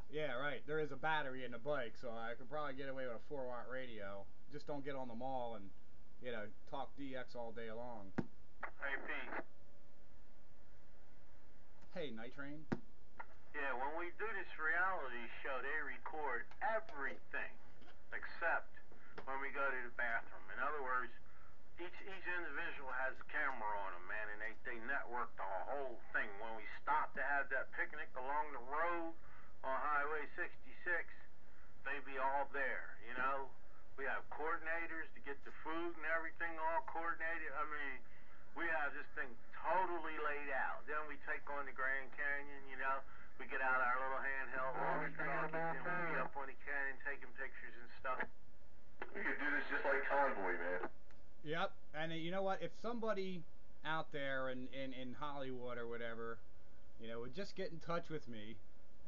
Yeah, right. There is a battery in the bike, so I could probably get away with a 4-watt radio. Just don't get on the mall and, talk DX all day long. Hey, Pete. Hey, Night Train. Yeah, when we do this reality show, they record everything except when we go to the bathroom. In other words, each individual has a camera on them, man, and they network the whole thing. When we stop to have that picnic along the road on Highway 66, they be all there, We have coordinators to get the food and everything all coordinated. I mean, we have this thing totally laid out. Then we take on the Grand Canyon, We get out our little handheld walkie-talkies and we be up on the canyon taking pictures and stuff. We could do this just like Convoy, man. Yep, and you know what? If somebody out there in Hollywood or whatever, would just get in touch with me,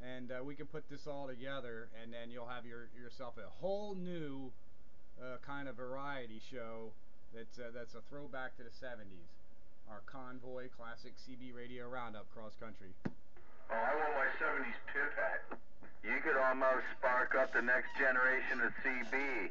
and we can put this all together, and then you'll have yourself a whole new kind of variety show that's a throwback to the 70s. Our Convoy Classic CB Radio Roundup cross country. Oh, I want my 70s pimp hat. You could almost spark up the next generation of CB.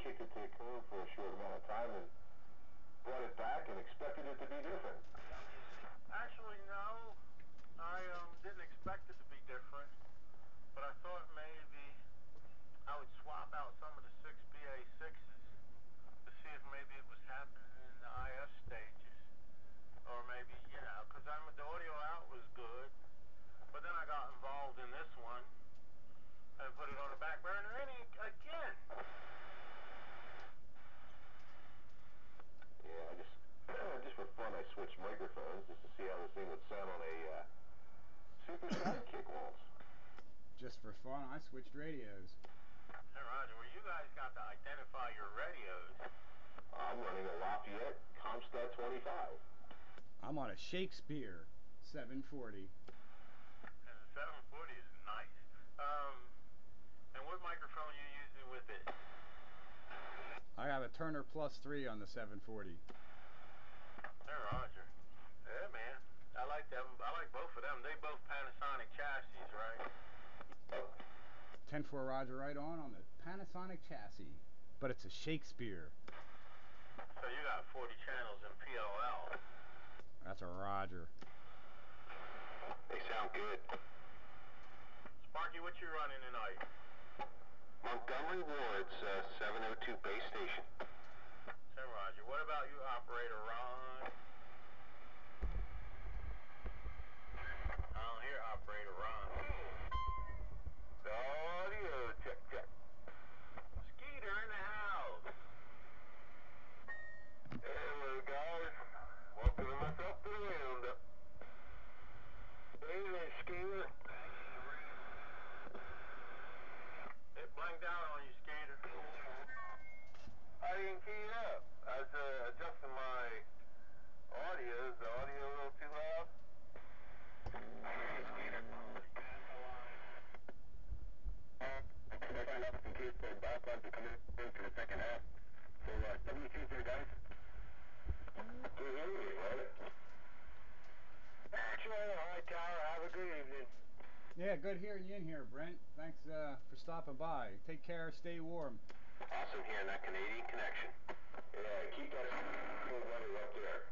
kicked it to the curb for a short amount of time and brought it back and expected it to be different. Actually, no. I didn't expect it to be different, but I thought maybe I would swap out some of the 6BA6s to see if maybe it was happening in the IF stages, or maybe, because the audio out was good, but then I got involved in this one and put it on the back burner again. Yeah, just for fun, I switched microphones just to see how this thing would sound on a Super Sidekick waltz. Just for fun, I switched radios. Hey, Roger, well, you guys got to identify your radios. I'm running a Lafayette Comstat 25. I'm on a Shakespere 740. And the 740 is nice. And what microphone are you using with it? I have a Turner Plus 3 on the 740. Hey, Roger. Yeah, man. I like them. I like both of them. They both Panisonic chassis, right? 10-4 Roger, right on the Panisonic chassis. But it's a Shakespere. So you got 40 channels in PLL. That's a Roger. They sound good. Sparky, what you running tonight? Montgomery Ward's 702 base station. Hey, Roger. What about you, Operator Ron? I don't hear Operator Ron. The audio check. Skeeter in the house. Hello, guys. Welcome myself to the roundup. Hey there, Skeeter. It blanked out on you, Skeeter. I didn't key it up. I was adjusting my audio. Is the audio a little too loud? I'm trying to find out in case the backlog to come in for the second half. So, 72 there, guys. Good evening, right? Actually, hi, Tower. Have a good evening. Yeah, good hearing you in here, Brent. Thanks for stopping by. Take care, stay warm. Awesome hearing that Canadian connection. Yeah, keep that cool weather up there.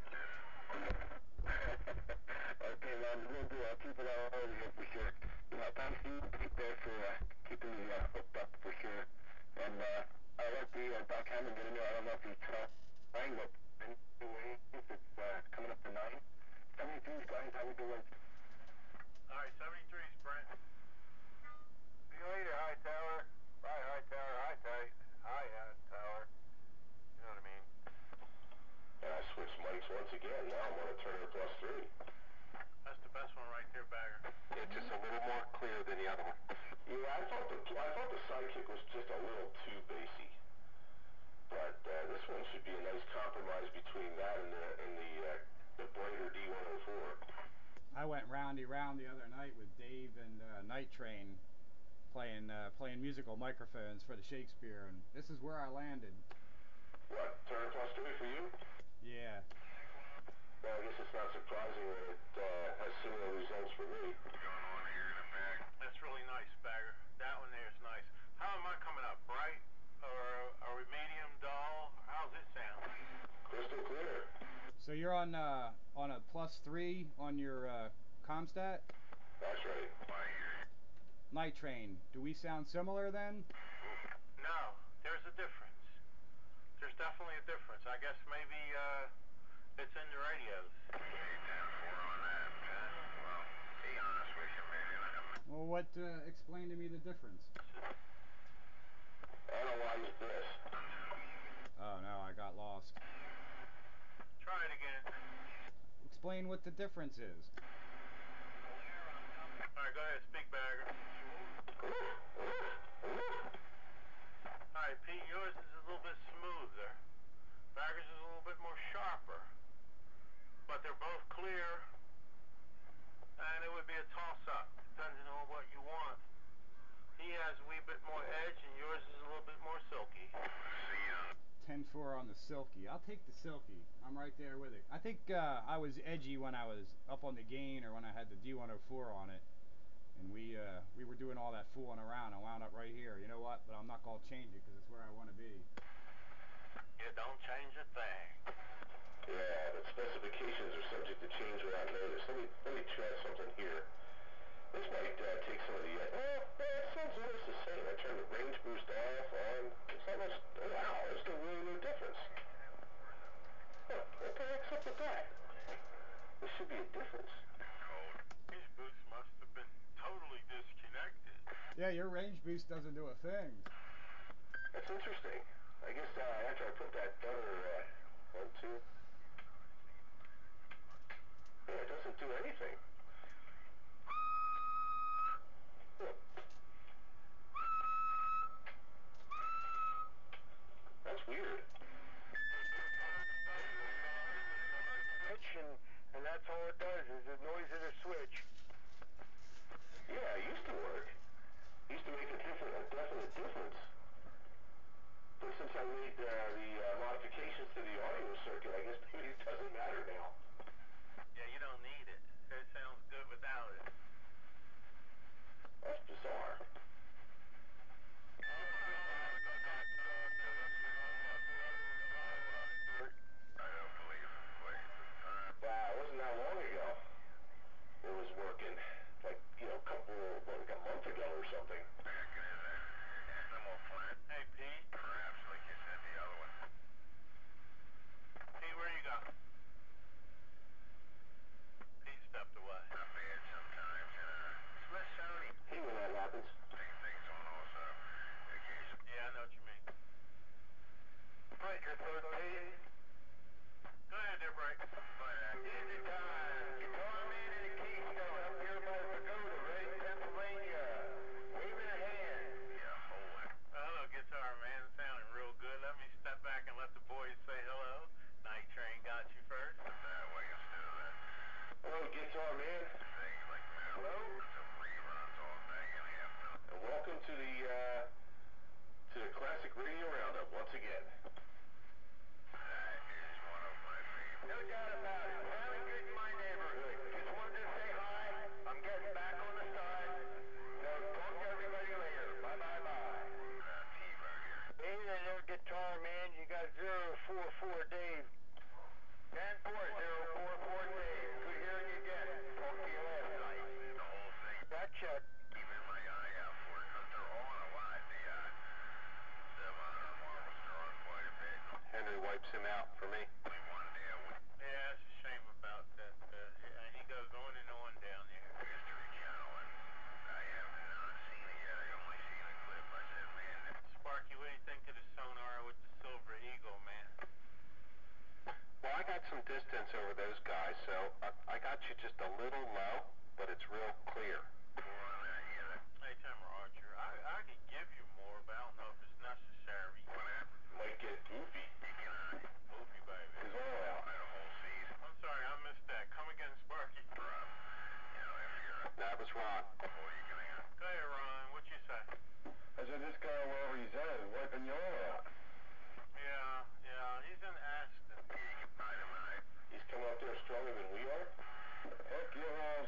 Okay, man, we'll do. I'll keep it all over here for sure. Thanks to you, Pete, there for keeping me hooked up for sure. And I like the backhanded in there. I don't know if he's trying, but anyway, it's coming up to 9. 72 guys, how we doing? Alright, 73's Brent. See you later, Hightower. Bye, Hightower. Hi, Tower. You know what I mean? And I switched mics once again. Now I'm on a Turner Plus 3. That's the best one right there, Bagger. It's just a little more clear than the other one. Yeah, I thought the Sidekick was just a little too bassy. But this one should be a nice compromise between that and the brighter D104. I went roundy round the other night with Dave and Night Train playing musical microphones for the Shakespere, and this is where I landed. What, Turner Plus 3 for you? Yeah. Well, I guess it's not surprising that it has similar results for me. What's going on here in the back? That's really nice, Bagger. That one there is nice. How am I coming up? Bright? Or are we medium, dull? How's it sound? Crystal clear. So you're on a Plus 3 on your Comstat? That's right. Night Train. Do we sound similar then? No, there's a difference. There's definitely a difference. I guess maybe it's in the radios. Well, be honest with you, man. Well, what explain to me the difference? Analyze this. Oh no, I got lost. Try it again. Explain what the difference is. Alright, go ahead, speak, Bagger. Alright, Pete, yours is a little bit smoother. Bagger's is a little bit more sharper. But they're both clear, and it would be a toss-up, depending on what you want. He has a wee bit more edge, and yours is a little bit more silky. 10-4 on the Silky. I'll take the Silky. I'm right there with it. I think I was edgy when I was up on the gain or when I had the D104 on it. And we were doing all that fooling around. I wound up right here. You know what? But I'm not going to change it because it's where I want to be. It don't change a thing. Yeah, the specifications are subject to change without notice. Let me try something here. This might take some of the... it sounds almost the same. I turned the range boost off, on. It's almost... Oh, wow, there's really no difference. Huh, okay, except with that. There should be a difference. Range boost must have been totally disconnected. Yeah, your range boost doesn't do a thing. That's interesting. I guess after I put that other... 1, 2... Yeah, it doesn't do anything. Huh. That's weird. And that's all it does, is the noise of the switch. Yeah, it used to work. It used to make a definite difference. But since I made the modifications to the audio circuit, I guess maybe it doesn't matter now. Yeah, you don't need it. It sounds good without it. That's bizarre. Wow, it wasn't that long ago. It was working. Like, like a month ago or something. Hey, Pete. Perhaps, like you said, the other one. Pete, where you go? Pete stepped away. Not bad sometimes. Smithsonian. Hey, when that happens. Same thing's on also. Yeah, I know what you mean. Breaker 13. Go ahead there, Bright. Easy time. Guitar man in a Keystone up here by the pagoda, Reading, Pennsylvania. Waving a hand. Yeah, hold it. Hello, guitar man. Sounding real good. Let me step back and let the boys say hello. Night train got you first. That way instead of that. Hello, guitar man. Things like that. Hello. Some reruns all day and a half. And welcome to the Classic Radio Roundup once again. That is one of my favorites. No doubt about it. Sounding good in my neighborhood. Just wanted to say hi. I'm getting back on the side. So talk to everybody later. Bye. Hey there, guitar man. You got 044 Dave. 104044 Dave. Good hearing you again. Talk to you last night. The whole thing. Gotcha. Keeping my eye out for it because they're on a lot. The modern marvels are on quite a bit. Henry wipes him out for me. Only one day a week. Yeah, it's a shame about that. He goes on and on down there. History Channel, and I have not seen it yet. I only seen a clip. I said, man, Sparky, what do you think of the sonar with the Silver Eagle, man? Well, I got some distance over those guys, so I got you just a little low, but it's real clear. Hey, Timber Archer, I could give you more, but I don't know if it's necessary. Might get goofy. Goofy, baby. His oil out. I'm sorry, I missed that. Come again, Sparky. That was Ron. Go ahead, Ron. What you say? I said this guy, wherever he's at, is wiping your oil out. Yeah, he's in Aston. He's coming up there stronger than we are? Heck, yeah,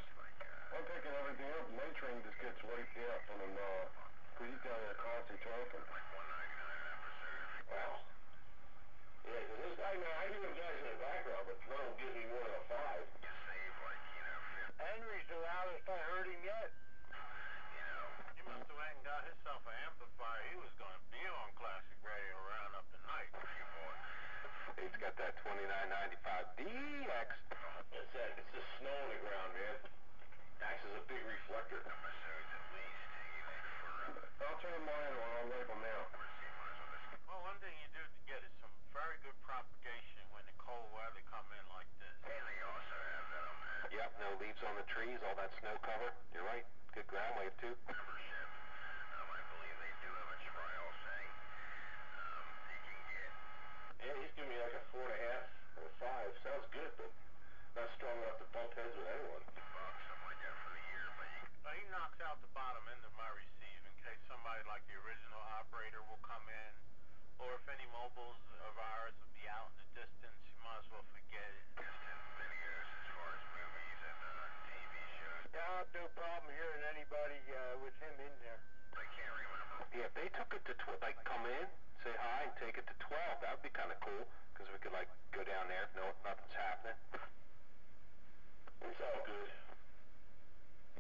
I'm picking everything up, and my train just gets wiped out from him, because he's down there constantly talking. Wow. Yeah, because this guy, I hear the guys in the background, but none of them give me more than a 5. Henry's the loudest I heard him yet. He must have went and got himself an amplifier. He was going to be on Classic Radio Roundup tonight. He's got that 2995DX. It's the snow on the ground, man. Acts as a big reflector. I'll turn mine on, I'll wipe them out. Well, one thing you do to get is some very good propagation when the cold weather come in like this. And they also have that on that. Yep, no leaves on the trees, all that snow cover. You're right. Good ground wave, too. Membership. I believe they do have a trial saying you can get. Yeah, he's giving me like a 4.5 or a 5. Sounds good, but not strong enough to bump heads with anyone. Bucks, something like that for the year, but he knocks out the bottom end of my receive in case somebody like the original operator will come in, or if any mobiles of ours will be out in the distance, you might as well forget it. Distant videos as far as movies and TV shows. Yeah, I have no problem hearing anybody with him in there. I can't remember. Yeah, if they took it to come in, say hi and take it to 12. That would be kind of cool, because we could, like, go down there if nothing's happening. It's all good.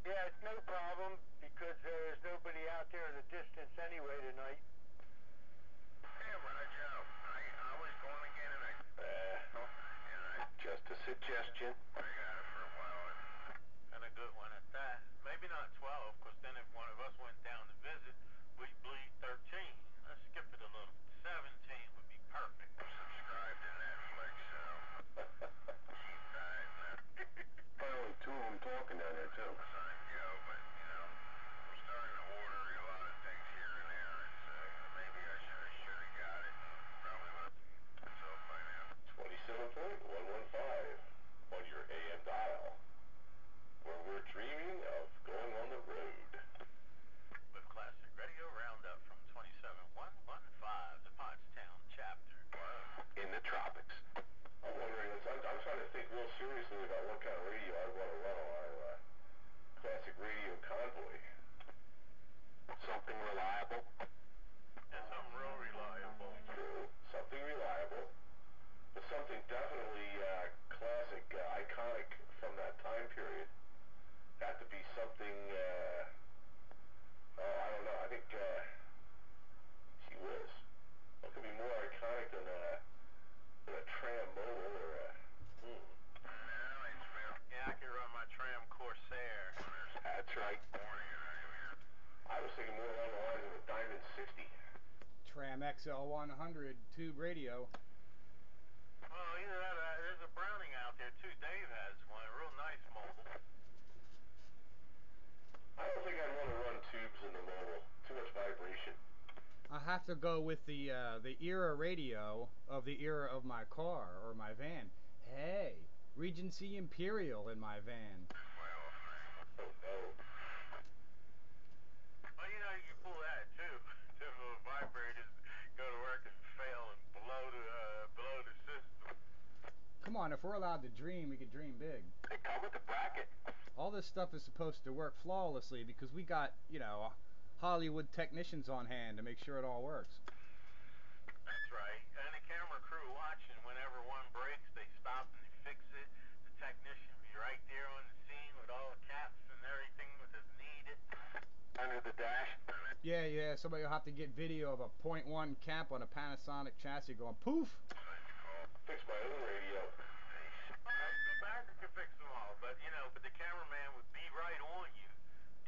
Yeah, it's no problem because there's nobody out there in the distance anyway tonight. Yeah, right, Joe. I was going again and just a suggestion. I got it for a while. And a good one at that. Maybe not 12, because then if one of us went down to visit, we'd bleed 13. Let's skip it a little. 17 would be perfect. Subscribe to Netflix, so. Cheap diet. Probably two of them talking down there, too. Son, Joe, but, you know, I'm starting to order a lot of things here and there. Maybe I should have got it. Probably would have. So by now. 27.115 on your AM dial, where we're dreaming of going on the road. With Classic Radio Roundup from 27115, the Pottstown chapter. In the tropics. I'm wondering, I'm trying to think real seriously about what kind of radio I want to run on our classic radio convoy. Something reliable. And something real reliable. True. Something reliable. But something definitely classic, iconic from that time period. Had to be something, I don't know, I think, gee whiz. What could be more iconic than a tram mobile or a, Yeah, I could run my Tram Corsair. That's right. I was thinking more along the lines of a Diamond 60. Tram XL100 tube radio. Well, either that, there's a Browning out there too. Dave has one, a real nice mobile. I don't think I'd want to run tubes in the mobile. Too much vibration. I have to go with the era radio of the era of my car or my van. Hey, Regency Imperial in my van. Oh no. Well, you know, you can pull that too. Them little vibrators go to work and fail and blow the system. Come on, if we're allowed to dream, we could dream big. They come with the bracket. All this stuff is supposed to work flawlessly because we got, you know, Hollywood technicians on hand to make sure it all works. That's right. And the camera crew watching. Whenever one breaks, they stop and they fix it. The technician be right there on the scene with all the caps and everything that's needed. Under the dash. Yeah, somebody will have to get video of a .1 cap on a Panisonic chassis going poof. Fix my own radio. The bagger can fix them all, but the cameraman would be right on you,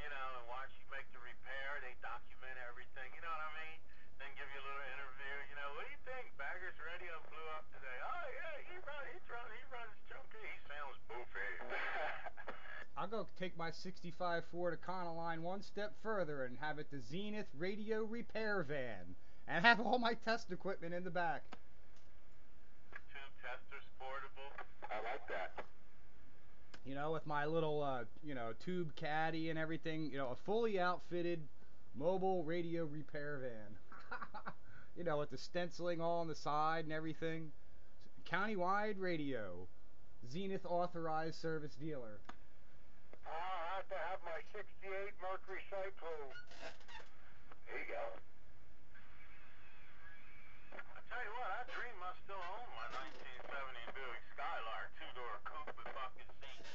and watch you make the repair. They document everything, you know what I mean? Then give you a little interview, what do you think? Bagger's radio blew up today. Oh yeah, he runs chunky. He sounds boofy. I'll go take my 65 Ford Econoline one step further and have it the Zenith Radio Repair Van and have all my test equipment in the back. Tube testers portable. I like that. With my little, tube caddy and everything, a fully outfitted mobile radio repair van. With the stenciling all on the side and everything. Countywide radio. Zenith authorized service dealer. I'll have to have my 68 Mercury Cyclone. There you go. I tell you what, I dream I still own my 1970 Buick Skylark two-door coupe with bucket seats.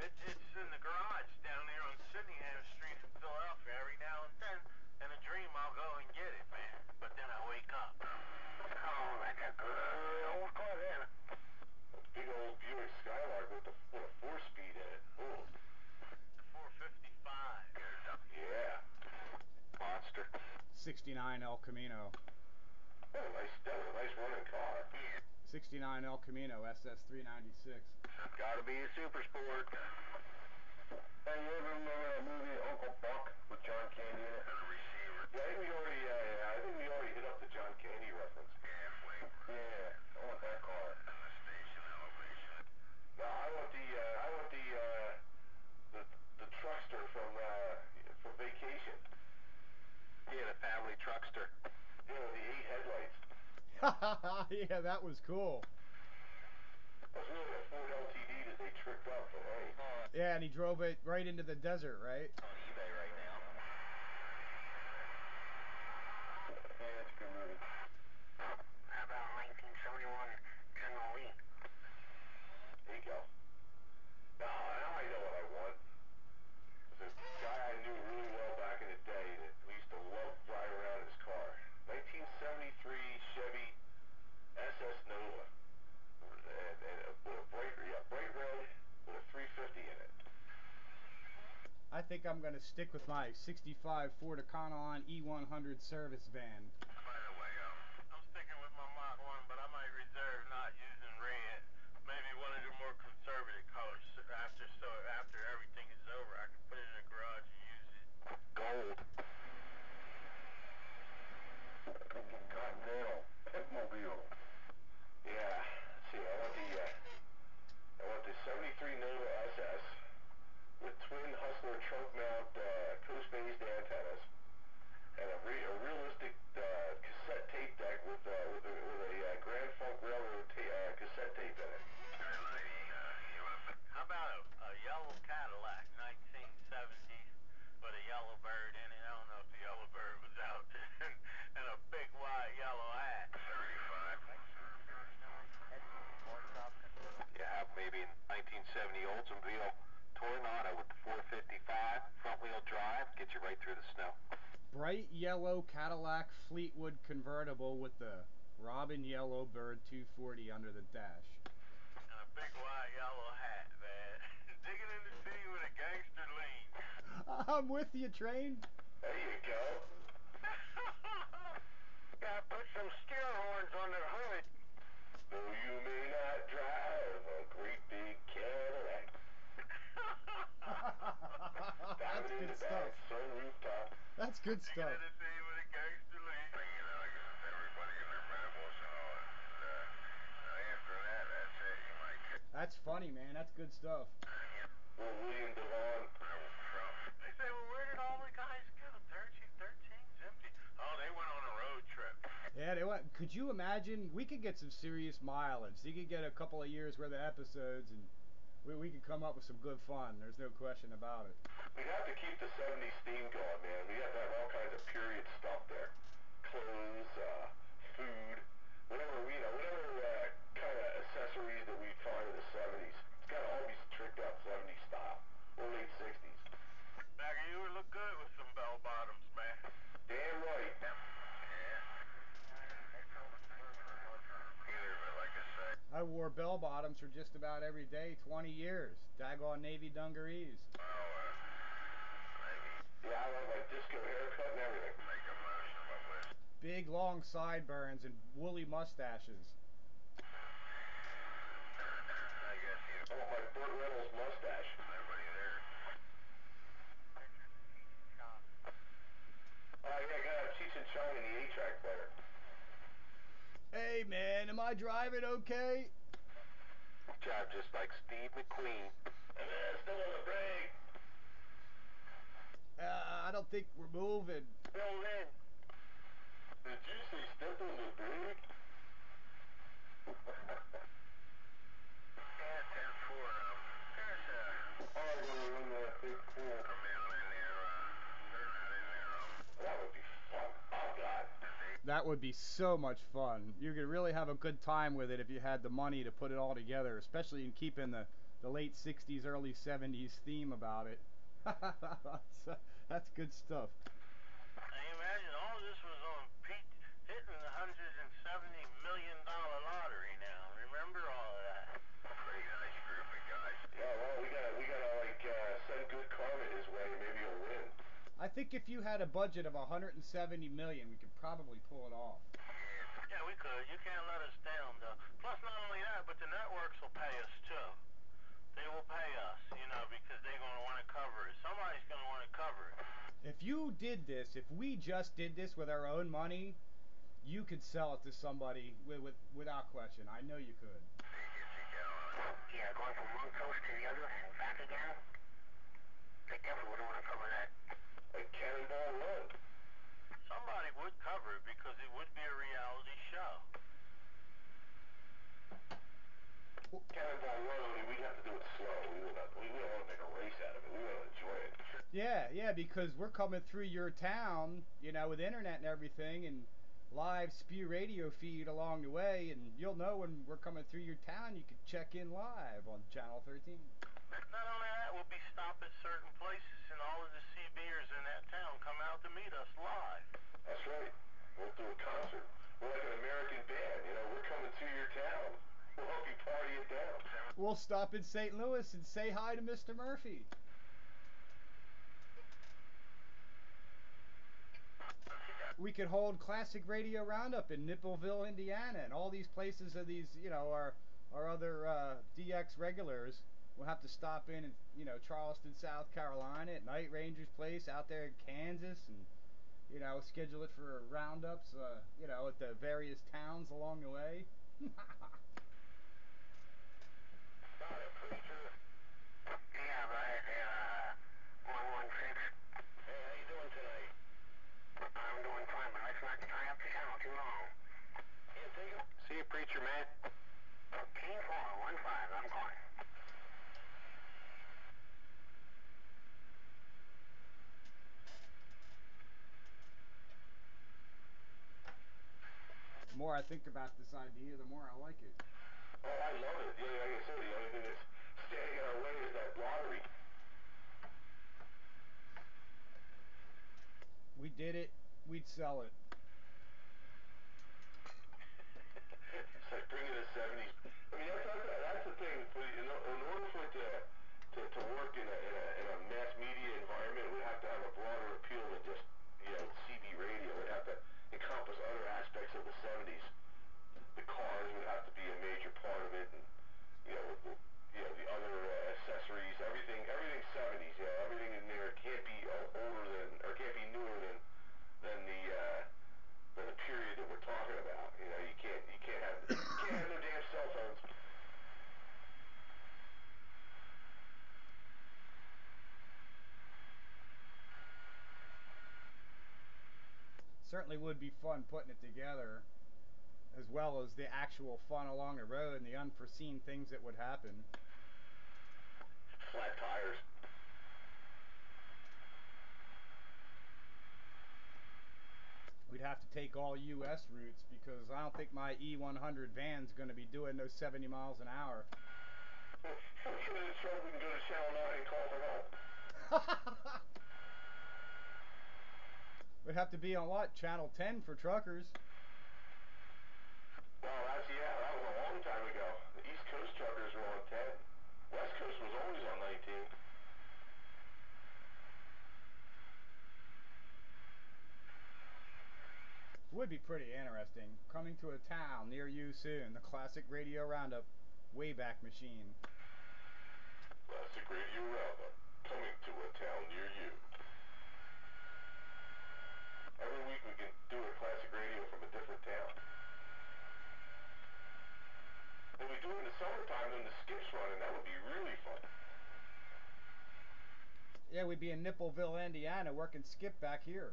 It's in the garage down there on Sydneyham Street in Philadelphia every now and then. In a dream, I'll go and get it, man. But then I wake up. Oh, that's a good old car then. Big old Buick Skylark with a 4-speed in it. Ooh. 455. Yeah. Monster. 69 El Camino. That was a nice running car. 69 El Camino SS 396. Gotta be a super sport. Hey, you ever remember that movie Uncle Buck with John Candy in it? And the receiver. Yeah, I think we already hit up the John Candy reference. Yeah, I want that car. And the station elevation. No, I want the truckster from Vacation. Yeah, the family truckster. Yeah, with the 8 headlights. Yeah, that was cool. That was really a Ford LTD that they tricked up, but hey. Yeah, and he drove it right into the desert, right? On eBay right now. Yeah, it's a good movie. think I'm going to stick with my 65 Ford Econoline E100 service van. By the way, I'm sticking with my Mach 1, but I might reserve not using red. Maybe one of the more conservative colors. After everything is over, I can put it in the garage and use it. Gold. Continental. Pitmobile. Yeah. See, I want the 73 Nova SS with twin Hustler trunk mount coast-based antennas and a realistic cassette tape deck with a Grand Funk Railroad cassette tape in it. How about a yellow Cadillac, 1970s, with a yellow bird in it? I don't know if the yellow bird was out there. And a big wide yellow hat. 35. You have maybe a 1970 Oldsmobile Toronado with the 455 front-wheel drive, get you right through the snow. Bright yellow Cadillac Fleetwood convertible with the Robin Yellow Bird 240 under the dash. And a big wide yellow hat, man. Digging in the city with a gangster lean. I'm with you, Train. There you go. Gotta put some steel horns on the hood. Though you may not drive a great big Cadillac. That's good stuff. Sunroof top. That's good Digging stuff. in the city with a gangster lean. You know, everybody in their Bibles and all that. After that, that's it. You might get... That's funny, man. That's good stuff. Well, William Devon. They say, well, where did all the guys go? 13's empty. Oh, they went on a road trip. Yeah, they went. Could you imagine? We could get some serious mileage. You could get a couple of years worth of episodes, and we could come up with some good fun. There's no question about it. We'd have to keep the 70s theme going, man. We have to have all kinds of period stuff there. Clothes, food, whatever kind of accessories that we'd find in the 70s. It's got to all be tricked out 70s style, or late 60s. Maggie, you would look good with some bell bottoms, man. Damn right. Yeah. Either, but like I said. I wore bell bottoms for just about every day, 20 years. Daggone navy dungarees. Yeah, I love my disco haircut and everything. Make a motion of a list. Big long sideburns and woolly mustaches. I guess you. I want my Burt Reynolds mustache. Nobody there. Oh yeah, I got Cheech and Chong in the 8-track player. Hey, man, am I driving okay? Drive just like Steve McQueen. And then still on the brake. I don't think we're moving. Bill Lynn. Did you say step on the brake? Yeah, 10-4. There's a... Oh, I'm gonna run that big pool. A male in there. They're not in there. That would be fun. Oh, God. That would be so much fun. You could really have a good time with it if you had the money to put it all together, especially in keeping the late 60s, early 70s theme about it. That's good stuff. Now you imagine all this was on Pete hitting the $170 million lottery now. Remember all of that? Pretty nice group of guys. Yeah, well, we gotta send good karma his way. Maybe he'll win. I think if you had a budget of 170 million, we could probably pull it off. Yeah, we could. You can't let us down, though. Plus, not only that, but the networks will pay us, too. They will pay us, you know, because they're going to want to cover it. Somebody's going to want to cover it. If you did this, if we just did this with our own money, you could sell it to somebody without question. I know you could. Yeah, going from one coast to the other and back again. They definitely wouldn't want to cover that. Like Cannonball Run. Somebody would cover it because it would be a reality show. Cannonball Run, I mean, we'd have to do it slow. We don't want to make a race out of it. We want to enjoy it. Yeah, because we're coming through your town, you know, with internet and everything, and live Spew radio feed along the way, and you'll know when we're coming through your town. You can check in live on Channel 13. Not only that, we'll be stopped at certain places, and all of the CBers in that town come out to meet us live. That's right. We'll do a concert. We're like an American band. You know, we're coming to your town. We'll help you party it down. We'll stop in St. Louis and say hi to Mr. Murphy. we could hold Classic Radio Roundup in Nippleville, Indiana, and all these places are these, our other DX regulars. We'll have to stop in, Charleston, South Carolina, at Night Ranger's place out there in Kansas, and schedule it for roundups, at the various towns along the way. Yeah, right. 116. Hey, how you doing tonight? I'm doing fine, but let's not tie up the channel too long. Yeah, take it. See you, preacher man. 14415, I'm calling. The more I think about this idea, the more I like it. Oh, I love it. Yeah, like I said, the only thing that's standing in our way is that lottery. We did it, we'd sell it. It's like bringing the 70s. I mean, that's the thing. In order for it to work in a mass media environment, it would have to have a broader appeal than just, CB radio. It would have to encompass other aspects of the 70s. The cars would have to be a major part of it, and the other accessories, everything 70s. Everything in there can't be older than, or can't be newer than the period that we're talking about. You can't have no damn cell phones. Certainly would be fun putting it together, as well as the actual fun along the road and the unforeseen things that would happen. Flat tires. We'd have to take all U.S. routes, because I don't think my E100 van's going to be doing those 70 miles an hour. If we get in trouble, we can go to Channel 9 and call for help. We'd have to be on what? Channel 10 for truckers. Well, that was a long time ago. The East Coast truckers were on 10. West Coast was always on 19. It would be pretty interesting. Coming to a town near you soon. The Classic Radio Roundup Wayback Machine. Classic Radio Roundup, coming to a town near you. Every week we can do a classic radio from a different town. When we do it in the summertime, then the skip's running. That would be really fun. Yeah, we'd be in Nippleville, Indiana, working skip back here.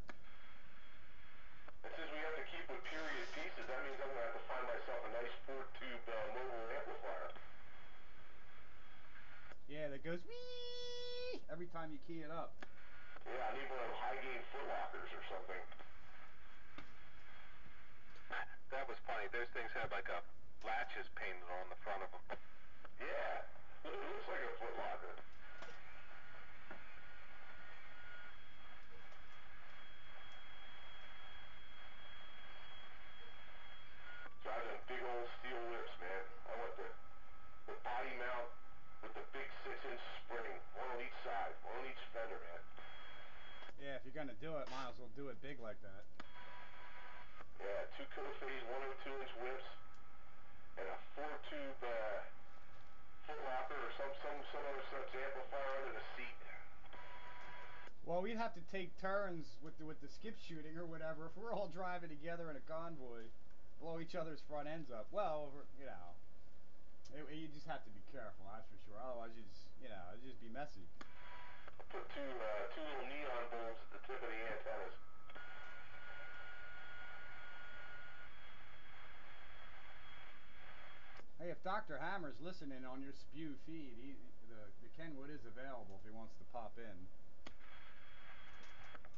And since we have to keep with period pieces, that means I'm going to have to find myself a nice 4-tube mobile amplifier. Yeah, that goes wee every time you key it up. Yeah, I need one of those high-gain footlockers or something. That was funny. Those things had like a latches painted on the front of them. Yeah, it looks like a footlocker. Drive them big old steel whips, man. I want the body mount with the big 6-inch spring, one on each side, one on each fender, man. Yeah, if you're gonna do it, might as well do it big like that. Yeah, 2 Cophase 102-inch whips, and a 4-tube footlocker or some other such amplifier under the seat. Well, we'd have to take turns with the skip shooting or whatever if we're all driving together in a convoy, blow each other's front ends up. Well, you just have to be careful, that's for sure. Otherwise, it'd just be messy. Put two little neon bulbs at the tip of the antennas. Hey, if Dr. Hammer's listening on your spew feed, the Kenwood is available if he wants to pop in.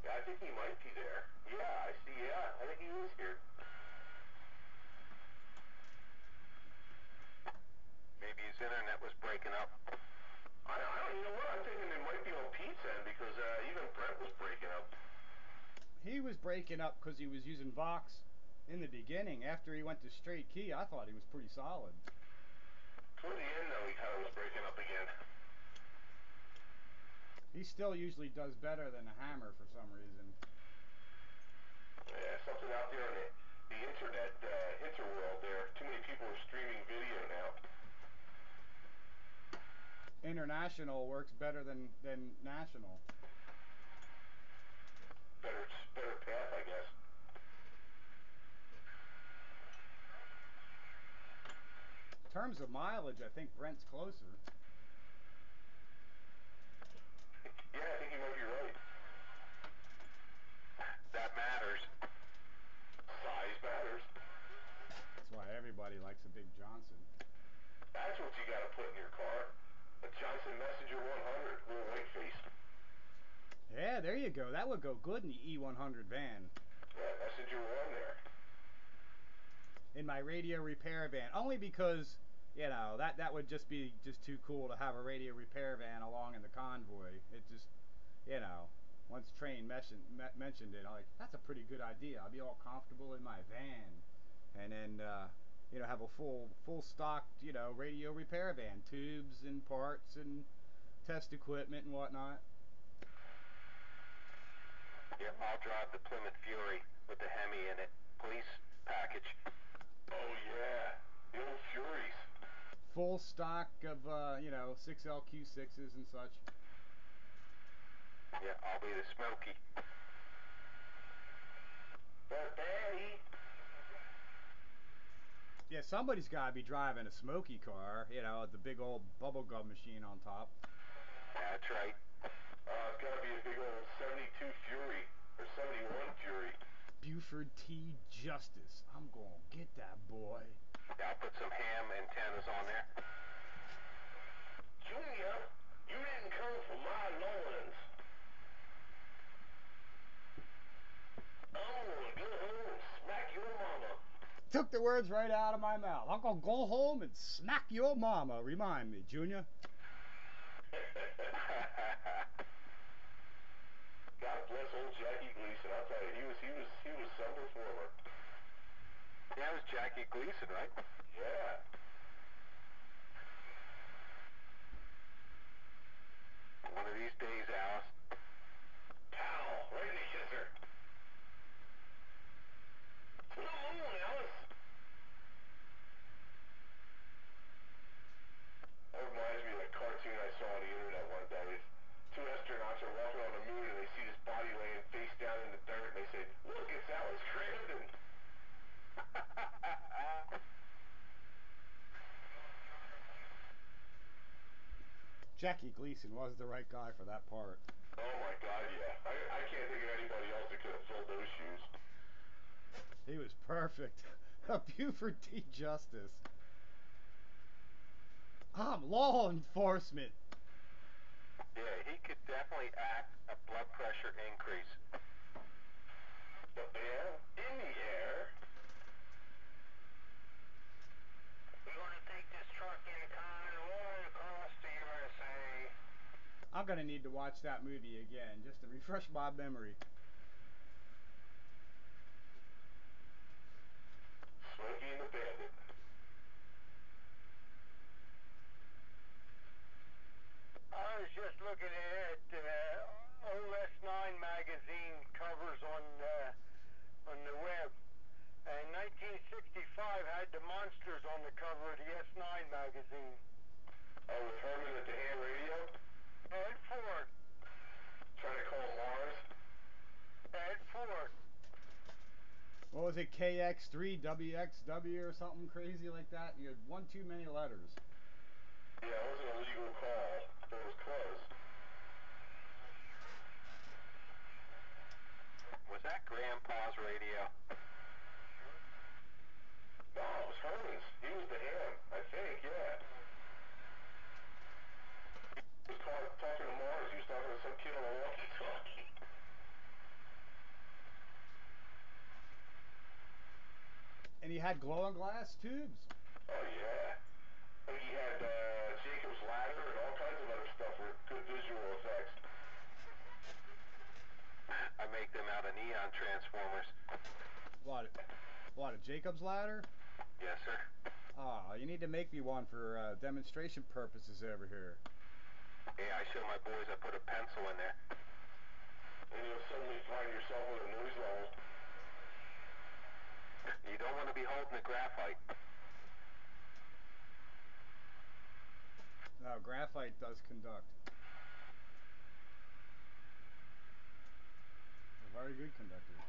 Yeah, I think he might be there. Yeah, I see. Yeah, I think he is here. Maybe his internet was breaking up. You know what? I'm thinking it might be on Pete's end because even Brent was breaking up. He was breaking up because he was using Vox in the beginning. After he went to straight key, I thought he was pretty solid. Toward the end, though, he kind of was breaking up again. He still usually does better than a Hammer for some reason. Yeah, something out there on the internet, interworld there. Too many people are streaming video now. International works better than national. Better path, I guess. In terms of mileage, I think Brent's closer. Yeah, I think you might be right. That matters. Size matters. That's why everybody likes a big Johnson. That's what you gotta put in your car. A Johnson Messenger 100, little white face. Yeah, there you go. That would go good in the E100 van. Yeah, Messenger 1 there. In my radio repair van, only because, you know, that would just be too cool to have a radio repair van along in the convoy. It just, you know, once Train mentioned it, I'm like, that's a pretty good idea. I'll be all comfortable in my van, and then you know, have a full stocked, you know, radio repair van, tubes and parts and test equipment and whatnot. Yep, I'll drive the Plymouth Fury with the Hemi in it. Police package. Oh yeah, the old Furies. Full stock of you know, 6LQ6s and such. Yeah, I'll be the Smokey. But Daddy. Yeah, somebody's got to be driving a Smoky car, you know, the big old bubblegum machine on top. That's right. It's got to be a big old 72 Fury, or 71 Fury. Buford T. Justice. I'm going to get that boy. Yeah, I'll put some ham antennas on there. Junior, you didn't come for my loins. I'm going to go home and smack your mama. Took the words right out of my mouth. I'm going to go home and smack your mama. Remind me, Junior. God bless old Jackie Gleason. I'll tell you, he was some performer. Yeah, it was Jackie Gleason, right? Yeah. One of these days, Alice. Pow! Right in the kisser. To the moon, Alice. That reminds me of a cartoon I saw on the internet one day. Two astronauts are walking on the moon and they see this body laying face down in the dirt and they say, "Look, it's Alice Crandon." Jackie Gleason was the right guy for that part. Oh my God, yeah. I can't think of anybody else that could have filled those shoes. He was perfect. A Buford T. Justice. I'm law enforcement. Yeah, he could definitely act a blood pressure increase. The band in the air. We're going to take this truck in convoy across the USA. I'm going to need to watch that movie again just to refresh my memory. Smokey and the Bandit. I was just looking at OS9 magazine covers on the web. And 1965 had the monsters on the cover of the S9 magazine. Oh, with Herman at the ham radio? Ed Ford. Trying to call Mars? Ed Ford. What was it, KX3, WXW or something crazy like that? You had one too many letters. Yeah, it wasn't a legal call, but it was close. Was that Grandpa's radio? No, it was Herman's. He was the ham, I think, yeah. He was talking to Mars. He was talking to some kid on a walkie-talkie. And he had glowing glass tubes. Oh, yeah. I think he had Jacob's Ladder and all kinds of other stuff for good visual effects. I make them out of neon transformers. What, a Jacob's Ladder? Yes, sir. Ah, you need to make me one for demonstration purposes over here. Yeah, I show my boys I put a pencil in there. And you'll suddenly find yourself with a news level. don't want to be holding the graphite. No, graphite does conduct. A very good conductor.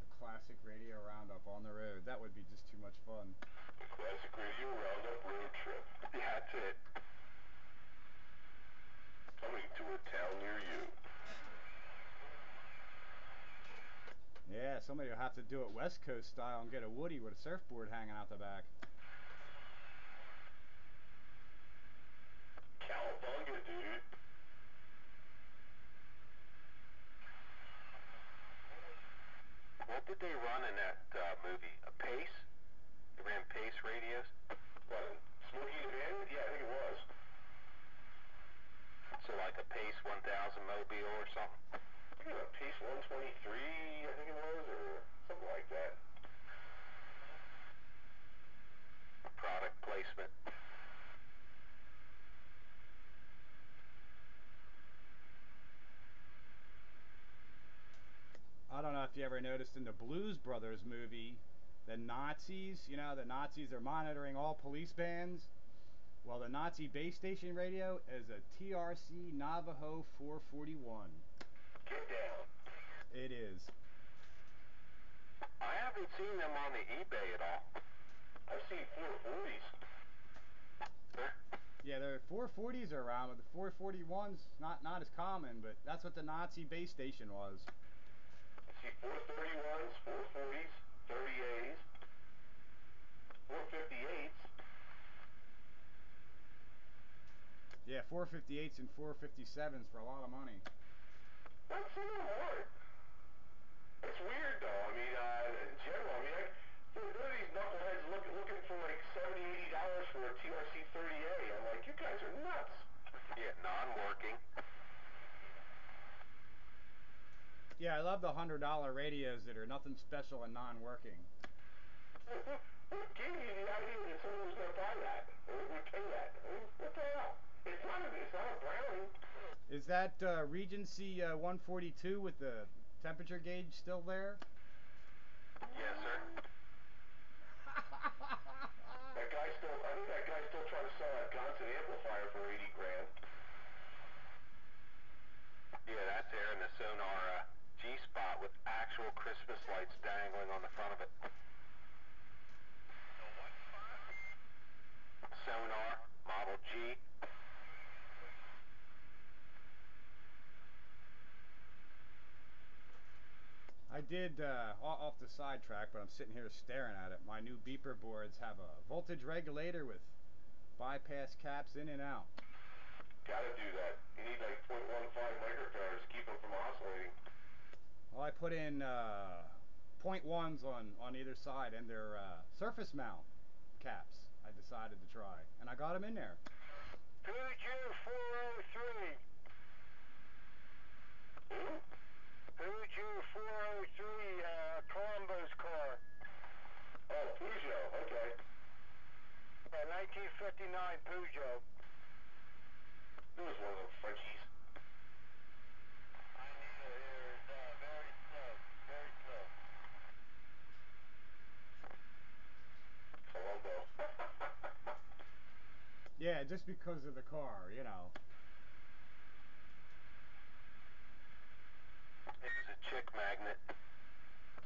A classic radio roundup on the road. That would be just too much fun. The Classic Radio Roundup road trip. Yeah, that's it. Coming to a town near you. Yeah, somebody will have to do it West Coast style and get a Woody with a surfboard hanging out the back. Cowabunga, dude. What did they run in that movie? A Pace? They ran Pace radios? What, Smokey the Bandit? Yeah, I think it was. So like a Pace 1000 Mobile or something? I think it was a Pace 123, I think it was, or something like that. Product placement. I don't know if you ever noticed in the Blues Brothers movie, the Nazis, you know, the Nazis are monitoring all police bands. Well, the Nazi base station radio is a TRC Navajo 441. Get down. It is. I haven't seen them on the eBay at all. I've seen 440s. Yeah, the 440s are around, but the 441s not as common. But that's what the Nazi base station was. I see 431s, 440s, 30As, 458s. Yeah, 458s and 457s for a lot of money. Not some of them aren't. It's weird though. I mean, in general, I mean, there are these knuckleheads looking for like $70, $80 for a TRC 30A. I'm like, you guys are nuts. Yeah, non-working. Yeah, I love the $100 radios that are nothing special and non-working. What gave you the idea that someone was going to buy that? Or would pay that? What the hell? It's not a Browning. Is that Regency 142 with the temperature gauge still there? Yes, sir. I think that guy's still trying to sell that Gonson amplifier for 80 grand. Yeah, that's there in the Sonar G-spot with actual Christmas lights dangling on the front of it. Sonar, Model G. I did, off the sidetrack, but I'm sitting here staring at it. My new beeper boards have a voltage regulator with bypass caps in and out. Gotta do that. You need like 0.15 microfarads to keep them from oscillating. Well, I put in .1s on either side, and they're surface mount caps I decided to try, and I got them in there. Peugeot 403. Who? Peugeot 403, Columbo's car. Oh, Peugeot, okay. 1959 Peugeot. It was one of those Frenchies. I need it here. Very slow. Very slow. Colombo. Yeah, just because of the car, you know. It's a chick magnet.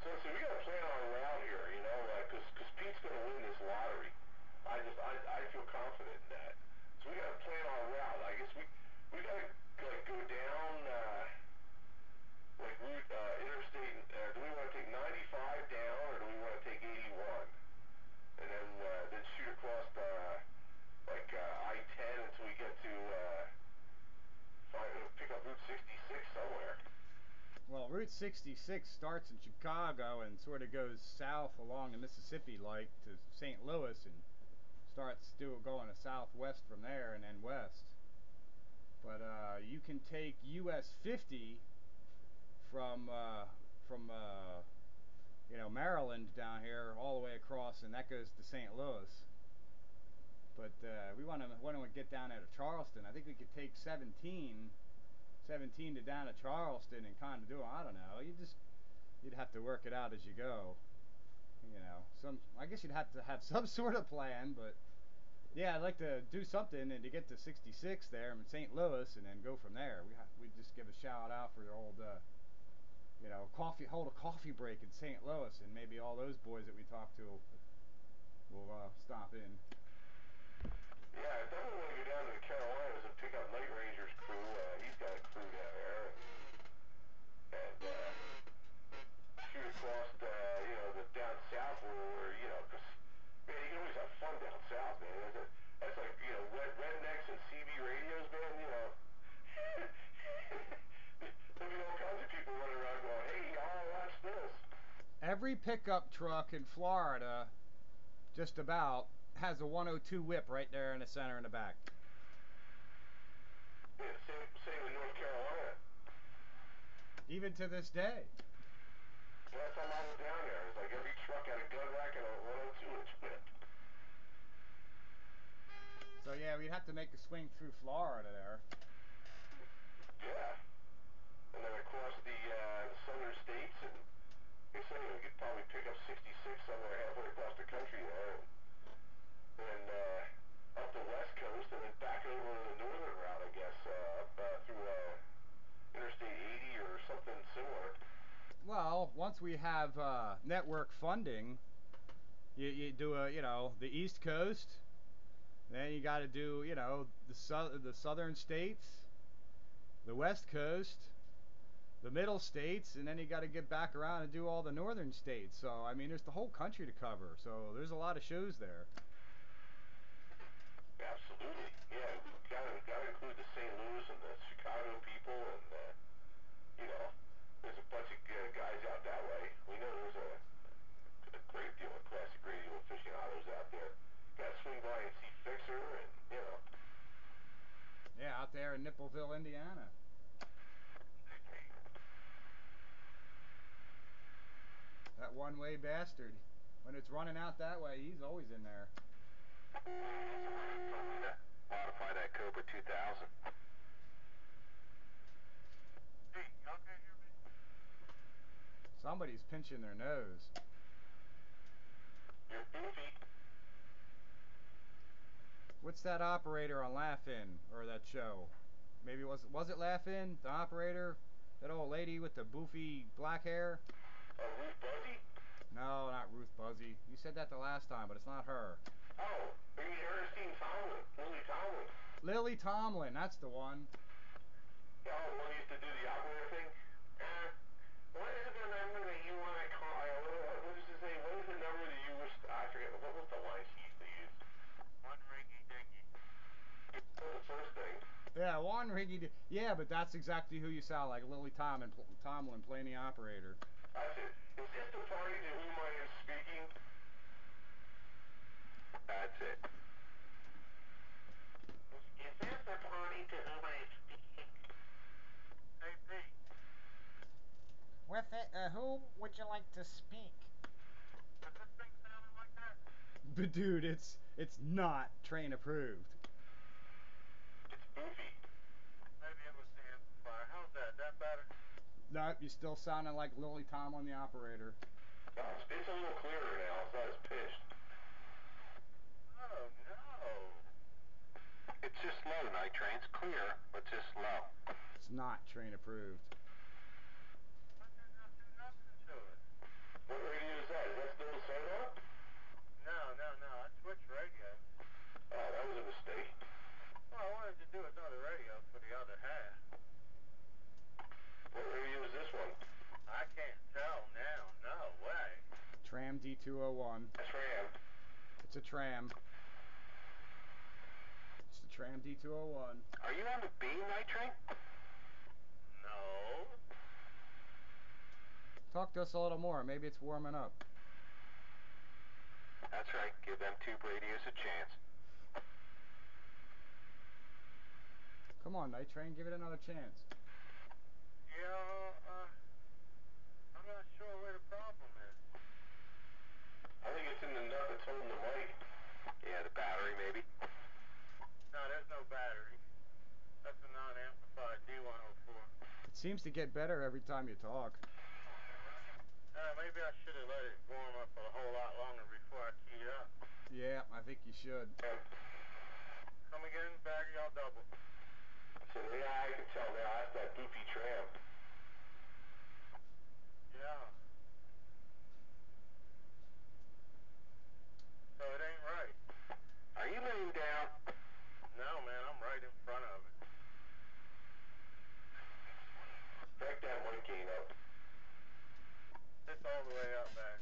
So we gotta plan our route here, you know, cause Pete's gonna win this lottery. I feel confident in that. So we gotta plan our route. I guess we gotta like go down like route interstate. Do we want to take 95 down, or do we want to take 81, and then shoot across like I-10 until we get to pick up Route 66 somewhere? Well, Route 66 starts in Chicago and sort of goes south along the Mississippi like to St. Louis and starts going to southwest from there and then west. But you can take US 50 from Maryland down here all the way across, and that goes to St. Louis. But we want to get down there to Charleston. I think we could take 17 to down to Charleston and kind of do. I don't know. You'd have to work it out as you go. You know, I guess you'd have to have some sort of plan, but yeah, I'd like to do something and to get to 66 there in St. Louis and then go from there. We just give a shout out for the old, hold a coffee break in St. Louis, and maybe all those boys that we talked to will stop in. Yeah, I definitely want to go down to the Carolinas and pick up Night Ranger's crew. He's got a crew down there, and shoot across, the down south where because man, you can always have fun down south, man. That's like rednecks and CB radios, man. There'll be all kinds of people running around going, "Hey, y'all, watch this." Every pickup truck in Florida, just about, has a 102 whip right there in the center in the back. Yeah, same in North Carolina. Even to this day. Last time I was down there, it's like every truck had a gun rack and a 102-inch whip. So yeah, we'd have to make a swing through Florida there. Yeah. And then across the southern states, and they say we could probably pick up 66 somewhere halfway across the country there, and up the west coast, and then back over the northern route, I guess, up through Interstate 80 or something similar. Well, once we have network funding, you do the East Coast, then you got to do the southern states, the West Coast, the middle states, and then you got to get back around and do all the northern states. So I mean, there's the whole country to cover. So there's a lot of shows there. Absolutely, yeah. Gotta include the St. Louis and the Chicago people, and there's a bunch of guys out that way. We know there's a great deal of classic radio aficionados out there. Gotta swing by and see Fixer, and Yeah, out there in Nippleville, Indiana. That one-way bastard. When it's running out that way, he's always in there. Modify that Cobra 2000. Hey, y'all can hear me? Somebody's pinching their nose. You're goofy. What's that operator on Laugh-In, or that show? Maybe was it Laugh-In, the operator? That old lady with the boofy black hair? Ruth Buzzy? No, not Ruth Buzzy. You said that the last time, but it's not her. Oh, maybe Ernestine Tomlin. Lily Tomlin. Lily Tomlin, that's the one. Oh, the one who used to do the operator thing? What is the number that you want to call? What does it say? What is the number that you wish? I forget. What was the line she used to use? One ringy dingy. The first thing. Yeah, one Riggy. Yeah, but that's exactly who you sound like, Lily Tomlin playing the operator. That's it. Is this the party to whom I am speaking? That's it. Is this the party to whom I am speaking? Hey, Pete. With it, who would you like to speak? Is this thing sounding like that? But dude, it's not train approved. It's goofy. Maybe it was the amplifier. How's that? That better? No, you still sounding like Lily Tomlin, the operator. No, it's a little clearer now. It's not as pitched. Oh, no. It's just low, Night Train. It's clear, but just low. It's not train approved. I did not do nothing to it. What radio is that? Is that still a Sono? No. I switched radios. Oh, that was a mistake. Well, I wanted to do another radio for the other half. What radio is this one? I can't tell now. No way. Tram D201. Tram. It's a tram. It's the Tram D201. Are you on the B, Night Train? No. Talk to us a little more. Maybe it's warming up. That's right. Give them tube radios a chance. Come on, Night Train. Give it another chance. Yeah, I'm not sure where the problem is. I think it's in the nut that's holding the mic. Yeah, the battery maybe? No, there's no battery. That's a non-amplified D104. It seems to get better every time you talk. Maybe I should have let it warm up a whole lot longer before I keyed up. Yeah, I think you should. Come again, Baggy, I'll double. So yeah, I can tell now, that's that goofy tram. Yeah. So it ain't right. Are you laying down? No, man, I'm right in front of it. Back that mic gain up. It's all the way up, Baggy.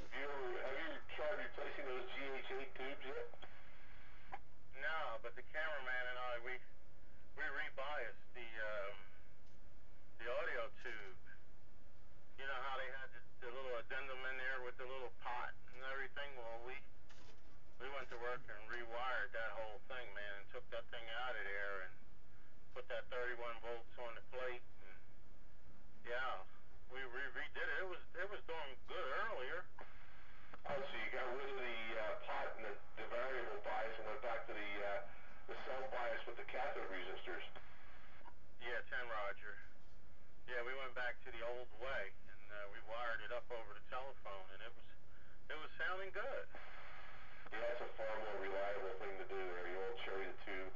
Have you tried replacing those GH8 tubes yet? No, but the cameraman and I, we rebiased the audio tube. You know how they had the little addendum in there with the little pot and everything? Well, we went to work and rewired that whole thing, man, and took that thing out of there and put that 31 volts on the plate. And yeah, we redid it. It was doing good earlier. Oh, so you got rid of the pot and the variable bias and went back to the self bias with the cathode resistors. Yeah, 10 Roger. Yeah, we went back to the old way and we wired it up over the telephone, and it was sounding good. Yeah, that's a far more reliable thing to do there. You won't cherry the tube.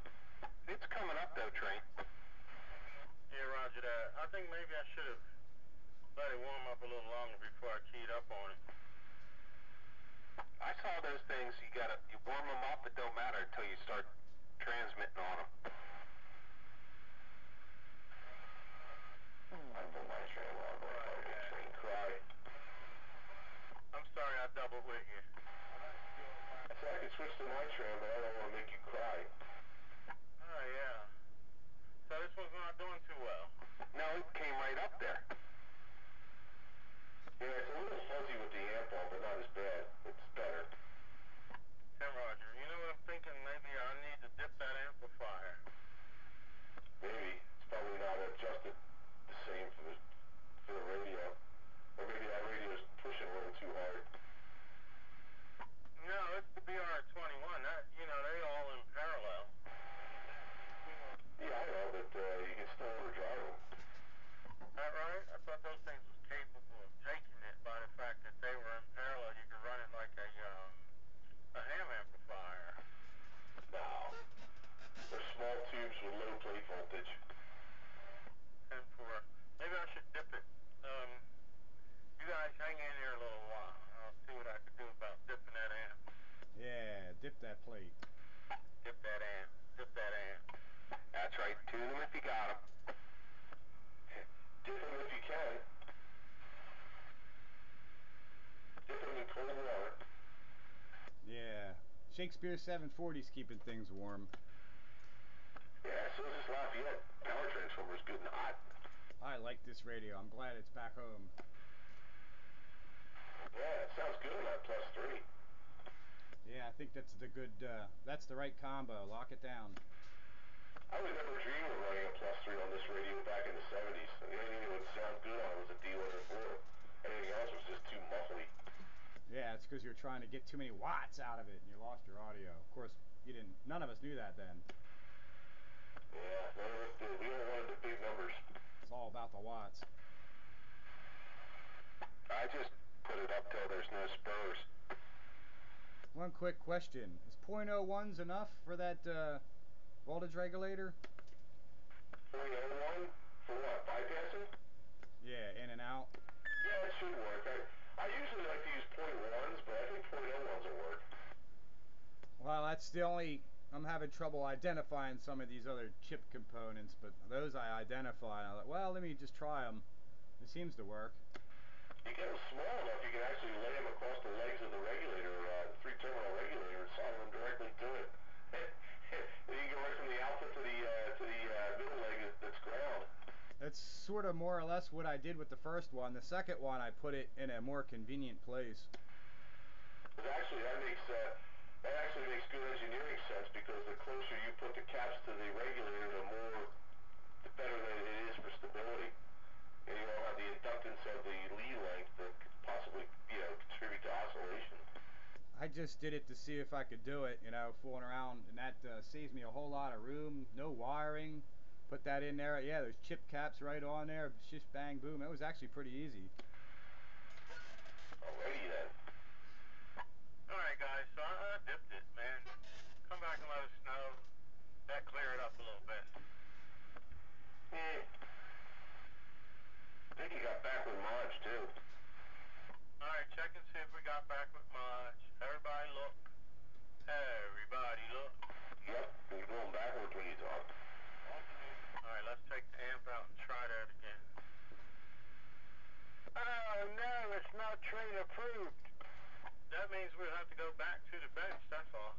It's coming up though, Train. Yeah, Roger that. I think maybe I should have let it warm up a little longer before I keyed up on it. I saw those things, you warm them up, it don't matter until you start transmitting on them. I put my train on, but I make train cry. I'm sorry I doubled with you. So I could switch to my train, but I don't want to make you cry. Oh, yeah. So this one's not doing too well. No, it came right up there. Yeah, it's a little fuzzy with the amp on, but not as bad. It's better. 10 Roger. You know what I'm thinking? Maybe I need to dip that amplifier. Maybe. It's probably not adjusted the same for the radio. Or maybe that radio's pushing a little too hard. No, it's the BR21. That, you know, they all in parallel. Yeah, I know, but you can still overdrive them. That right? I thought those things was capable of taking it by the fact that they were in parallel. You could run it like a ham amplifier. No. They're small tubes with low plate voltage. 10-4. Maybe I should dip it. You guys hang in here a little while. I'll see what I can do about dipping that amp. Yeah, dip that plate. Dip that amp. Dip that amp. That's right. Tune them if you got them. Dip them if you can. Dip them in cold water. Yeah. Shakespere 740's keeping things warm. Yeah, so is this Lafayette power transformer's good and hot. I like this radio. I'm glad it's back home. Yeah, it sounds good on that +3. Yeah, I think that's that's the right combo. Lock it down. I would never dream of running a +3 on this radio back in the 70s. The only thing that would sound good on it was a D104. Anything else was just too muffly. Yeah, it's because you're trying to get too many watts out of it and you lost your audio. Of course, none of us knew that then. Yeah, none of us did. We all wanted the big numbers. It's all about the watts. I just put it up till there's no spurs. One quick question. Is .01s enough for that voltage regulator? .01? For what, bypassing? Yeah, in and out. Yeah, it should work. I usually like to use .1s, but I think .01s will work. Well, that's the only... I'm having trouble identifying some of these other chip components, but those I identify, and I thought, well, let me just try them. It seems to work. You get them small enough, you can actually lay them across the legs of the regulator, the three-terminal regulator, and solder them directly to it. And you can go right from the alpha to the middle leg that's ground. That's sort of more or less what I did with the first one. The second one, I put it in a more convenient place. But actually, that actually makes good engineering sense, because the closer you put the caps to the regulator, the better that it is for stability. And you don't have the inductance of the lead length that could possibly, contribute to oscillation. just did it to see if I could do it, you know, fooling around, and that saves me a whole lot of room. No wiring. Put that in there. Yeah, there's chip caps right on there. Shish bang boom. It was actually pretty easy. Alrighty then. Alright guys, so I dipped it, man. Come back and let us know. That clear it up a little bit. I think you got back with Marge too. Alright, check and see if we got back with Marge. Everybody look. Everybody look. Yep, we're going backwards when you talk. Alright, let's take the amp out and try that again. Oh no, it's not train approved. That means we'll have to go back to the bench, that's all.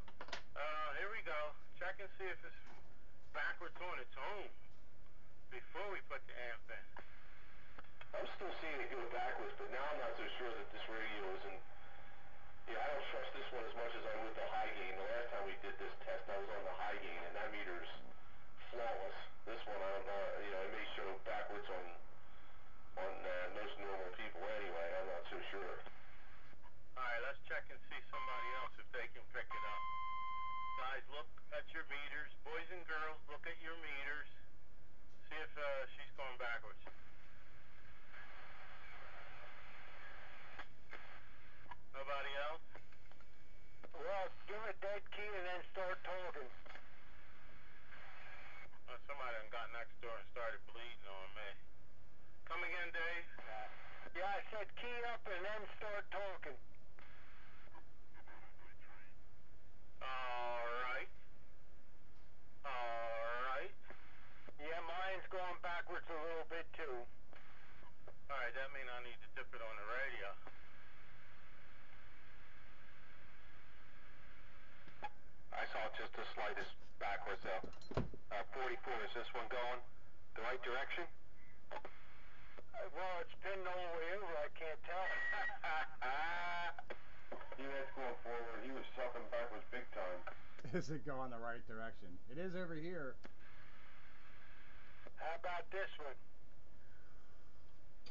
Here we go. Check and see if it's backwards on its own before we put the amp in. I'm still seeing it go backwards, but now I'm not so sure that this radio isn't... Yeah, I don't trust this one as much as I would the high gain. The last time we did this test, I was on the high gain, and that meter's flawless. This one, I don't know, you know, it may show backwards on most normal people anyway. I'm not so sure. Alright, let's check and see somebody else if they can pick it up. Guys, look at your meters. Boys and girls, look at your meters. See if she's going backwards. Nobody else? Well, give it that key and then start talking. Somebody done got next door and started bleeding on me. Come again, Dave? Yeah, I said key up and then start talking. Alright. Alright. Yeah, mine's going backwards a little bit too. Alright, that means I need to dip it on the radio. I saw just the slightest backwards though. 44, is this one going the right direction? Well, it's pinned all the way over, I can't tell. He was going forward, he was sucking backwards big time. Is it going the right direction? It is over here. How about this one?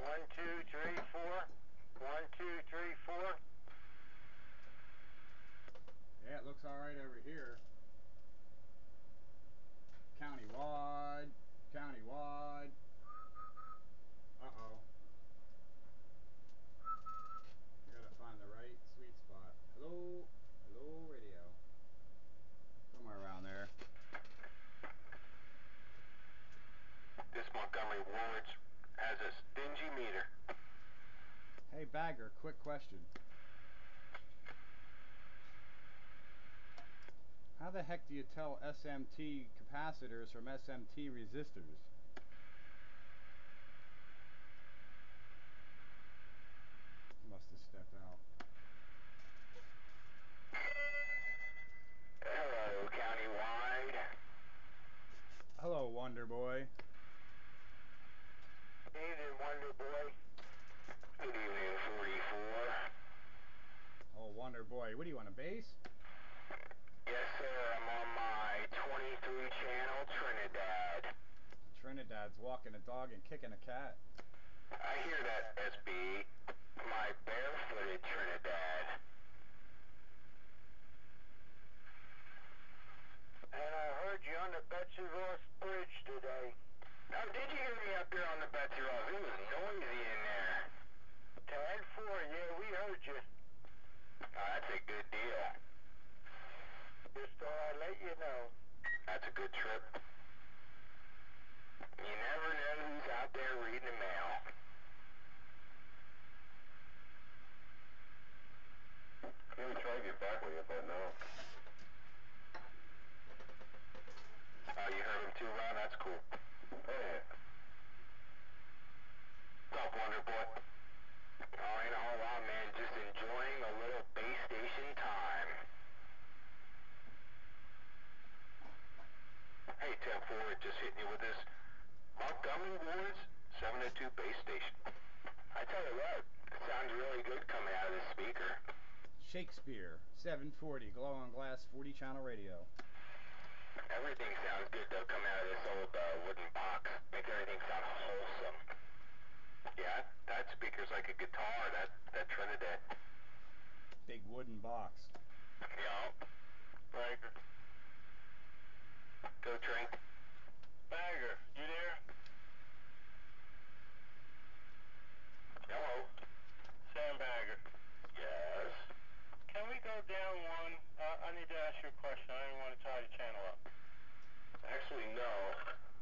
1, 2, 3, 4. 1, 2, 3, 4. Yeah, it looks alright over here. Countywide. Countywide. Uh-oh. You gotta find the right sweet spot. Hello? Hello, radio. Somewhere around there. This Montgomery Ward's has a stingy meter. Hey, Bagger, quick question. How the heck do you tell SMT capacitors from SMT resistors? Must have stepped out. Hello, Countywide. Hello, Wonder Boy. Evening, Wonder Boy. Good evening, 44. Oh, Wonder Boy. What do you want, a bass? Yes, sir, I'm on my 23 channel Trinidad. Trinidad's walking a dog and kicking a cat. I hear that, SB. My barefooted Trinidad. And I heard you on the Betsy Ross Bridge today. Oh, did you hear me up there on the Betsy Ross? It was noisy in there. 10-4, yeah, we heard you. Oh, that's a good deal. Just thought I'd let you know. That's a good trip. You never know who's out there reading the mail. He would try to get back with you, but no. Oh, you heard him too, Ron? That's cool. Hey. What's up, Wonder Boy? Oh, ain't a whole lot, man. Just enjoying a little base station time. Hey, 10-4, just hitting you with this Montgomery Ward's 702 base station. I tell you what, it sounds really good coming out of this speaker. Shakespere, 740, glow on glass, 40 channel radio. Everything sounds good though coming out of this old wooden box. Makes everything sound wholesome. Yeah, that speaker's like a guitar, that Trinidad. Big wooden box. Yo. Breaker. Go train. Bagger, you there? Hello. Sam Bagger. Yes. Can we go down one? I need to ask you a question. I don't want to tie the channel up. Actually, no.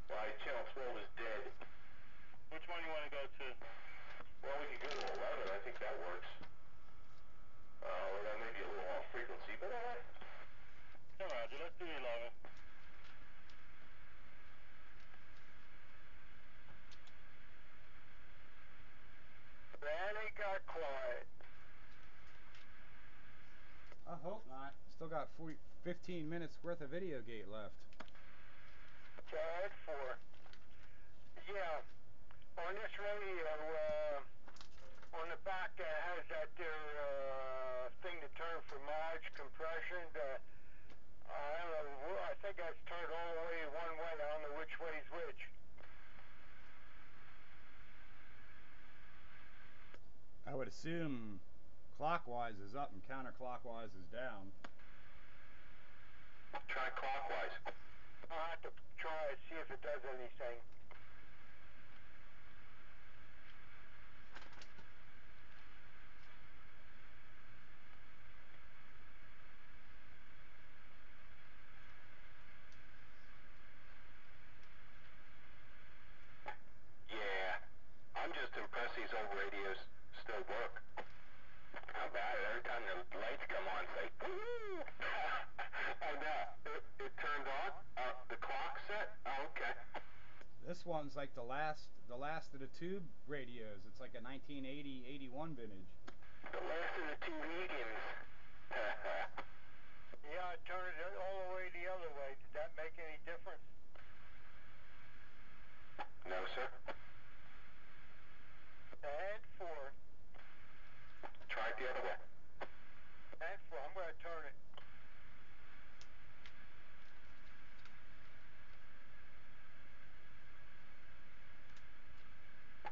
Why, channel 12 is dead. Which one do you want to go to? Well, we could go to 11. I think that works. Or that may be a little off frequency, but come on, let's do 11. Then it got quiet. I hope not. Still got 15 minutes worth of video gate left. Chad 4. Yeah, on this radio, on the back has that there thing to turn for mileage compression. I don't know, I think that's turned all the way one way. I don't know which way's which. I would assume clockwise is up and counterclockwise is down. Try clockwise. I'll have to try it, see if it does anything. Yeah, I'm just impressed these old radios still work. How bad? Every time the lights come on, it's like, woo! And it turned on? The clock set? Oh, okay. This one's like the last of the tube radios. It's like a 1980-81 vintage. The last of the two vegans. Yeah, I turned it all the way the other way. Did that make any difference? No, sir. And 4. Try it the other way. And 4. I'm going to turn it.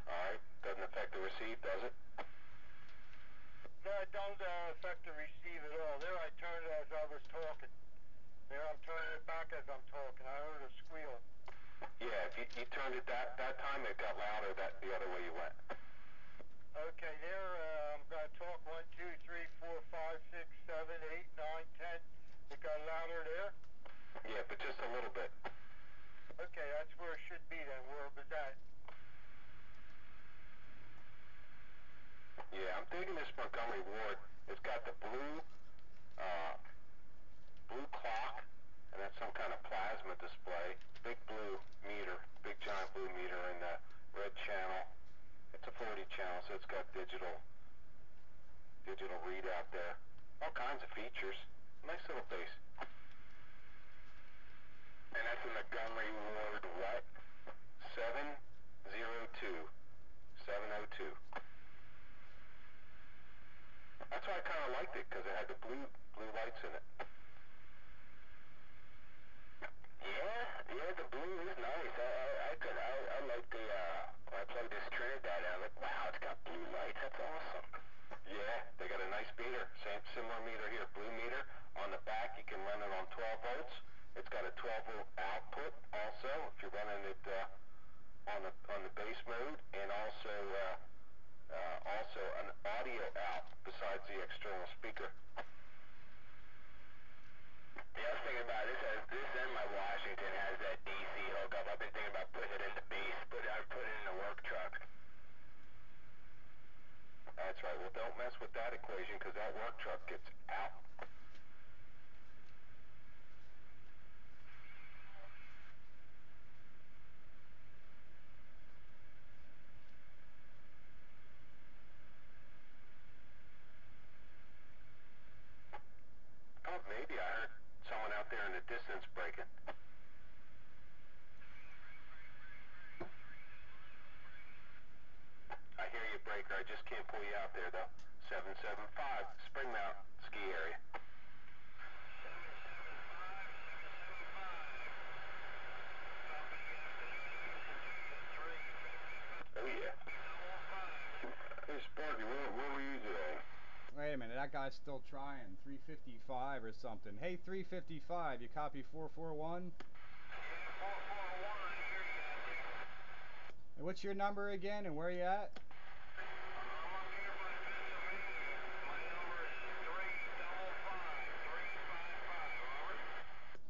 Alright, doesn't affect the receive, does it? No, it don't affect the receive at all. There I turned it as I was talking. There I'm turning it back as I'm talking. I heard a squeal. Yeah, if you turned it that time, it got louder the other way you went. Okay, there I'm going to talk 1, 2, 3, 4, 5, 6, 7, 8, 9, 10. It got louder there? Yeah, but just a little bit. Okay, that's where it should be then. Where was that? Yeah, I'm digging this Montgomery Ward. It's got the blue clock, and that's some kind of plasma display. Big blue meter, big giant blue meter in the red channel. It's a 40 channel, so it's got digital readout there. All kinds of features. Nice little base. And that's a Montgomery Ward what? 702. 702. That's why I kind of liked it, because it had the blue lights in it. Yeah, the blue is nice. I like the, when I plugged this Trinidad in, I'm like, wow, it's got blue lights. That's awesome. Yeah, they got a nice meter. Similar meter here. Blue meter. On the back, you can run it on 12 volts. It's got a 12-volt output also, if you're running it on the base mode, and also an audio out besides the external speaker. Yeah, I was thinking about this and my Washington has that DC hookup. I've been thinking about putting it in the base, but I put it in the work truck. That's right. Well, don't mess with that equation, because that work truck gets out. Oh, maybe I heard someone out there in the distance breaking. I hear you, breaker. I just can't pull you out there, though. 775, Spring Mount ski area. Oh, yeah. Hey, Sparky, where were you today? Wait a a minute, that guy's still trying. 355 or something. Hey, 355, you copy 441? And what's your number again, and where you at?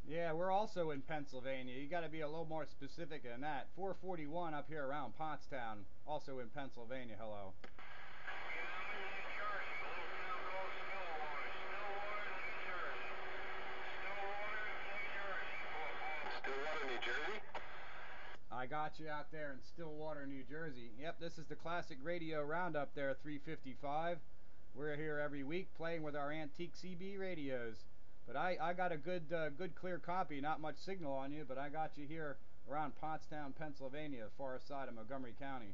Yeah, we're also in Pennsylvania. You got to be a little more specific than that. 441 up here around Pottstown, also in Pennsylvania. Hello. Stillwater, New Jersey? I got you out there in Stillwater, New Jersey. Yep, this is the Classic Radio Roundup there, 355. We're here every week playing with our antique CB radios. But I got a good clear copy, not much signal on you, but I got you here around Pottstown, Pennsylvania, far side of Montgomery County.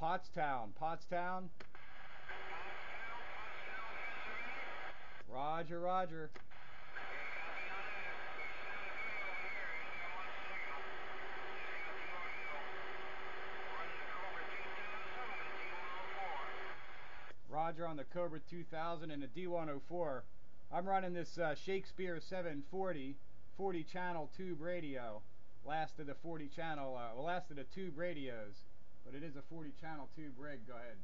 Pottstown. Roger, roger. Roger on the Cobra 2000 and the D104. I'm running this Shakespere 740 40 channel tube radio. Last of the 40 channel, last of the tube radios, but it is a 40 channel tube rig. Go ahead.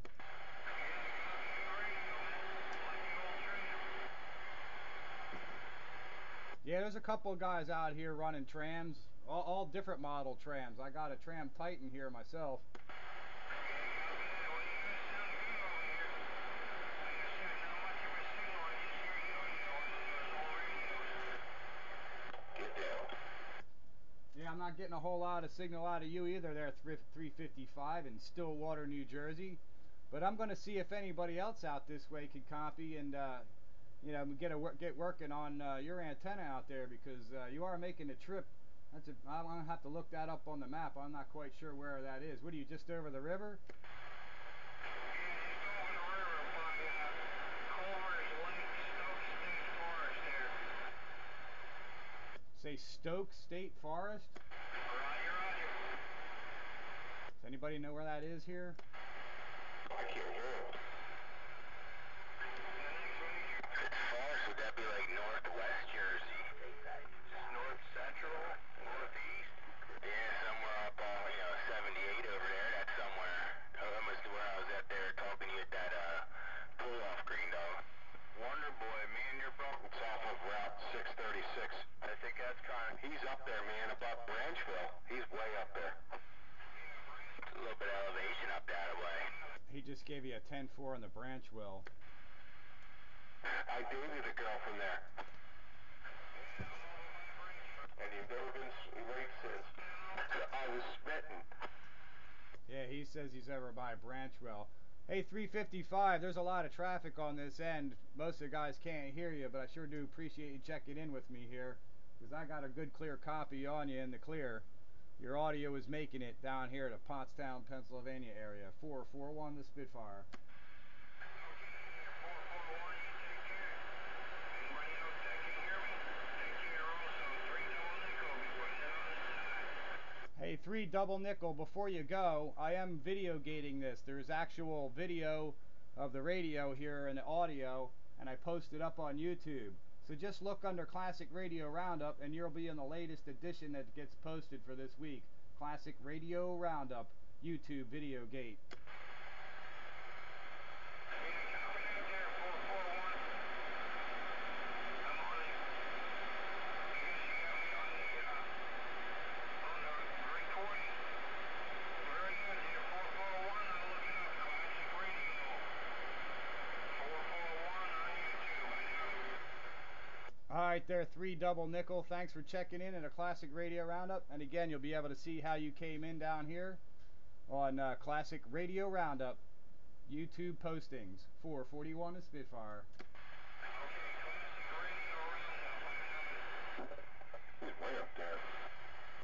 Yeah, there's a couple of guys out here running trams, all different model trams. I got a Tram Titan here myself. Yeah, I'm not getting a whole lot of signal out of you either there, 355 in Stillwater, New Jersey. But I'm going to see if anybody else out this way can copy and, you know, get working on your antenna out there, because you are making a trip. I'm going to have to look that up on the map. I'm not quite sure where that is. What are you, just over the river? Say Stoke State Forest? Roger. Does anybody know where that is here? I can't hear it. Forest, would that be like northwest Jersey? North central? Northeast? Yeah, somewhere up, 78 over there. That's somewhere. Almost where I was at there talking to you at that pull-off green dog. Wonder Boy, me and your brother. It's off of Route 636. I think that's kind of... He's up there, man, above Branchville. He's way up there. It's a little bit of elevation up that way. He just gave you a 10-4 on the Branchville. I dated a girl from there. And you've never been raped since. I was smitten. Yeah, he says he's over by Branchville. Hey, 355, there's a lot of traffic on this end. Most of the guys can't hear you, but I sure do appreciate you checking in with me here, because I got a good clear copy on you in the clear. Your audio is making it down here to Pottstown, Pennsylvania area. 441 the Spitfire. Hey, 3 double nickel, before you go, I am video gating this. There's actual video of the radio here and the audio, and I posted up on YouTube. So just look under Classic Radio Roundup and you'll be in the latest edition that gets posted for this week. Classic Radio Roundup, YouTube Video Gate. Alright there, 3 double nickel. Thanks for checking in at a Classic Radio Roundup. And again, you'll be able to see how you came in down here on Classic Radio Roundup YouTube postings. 441 is Spitfire. Way up there.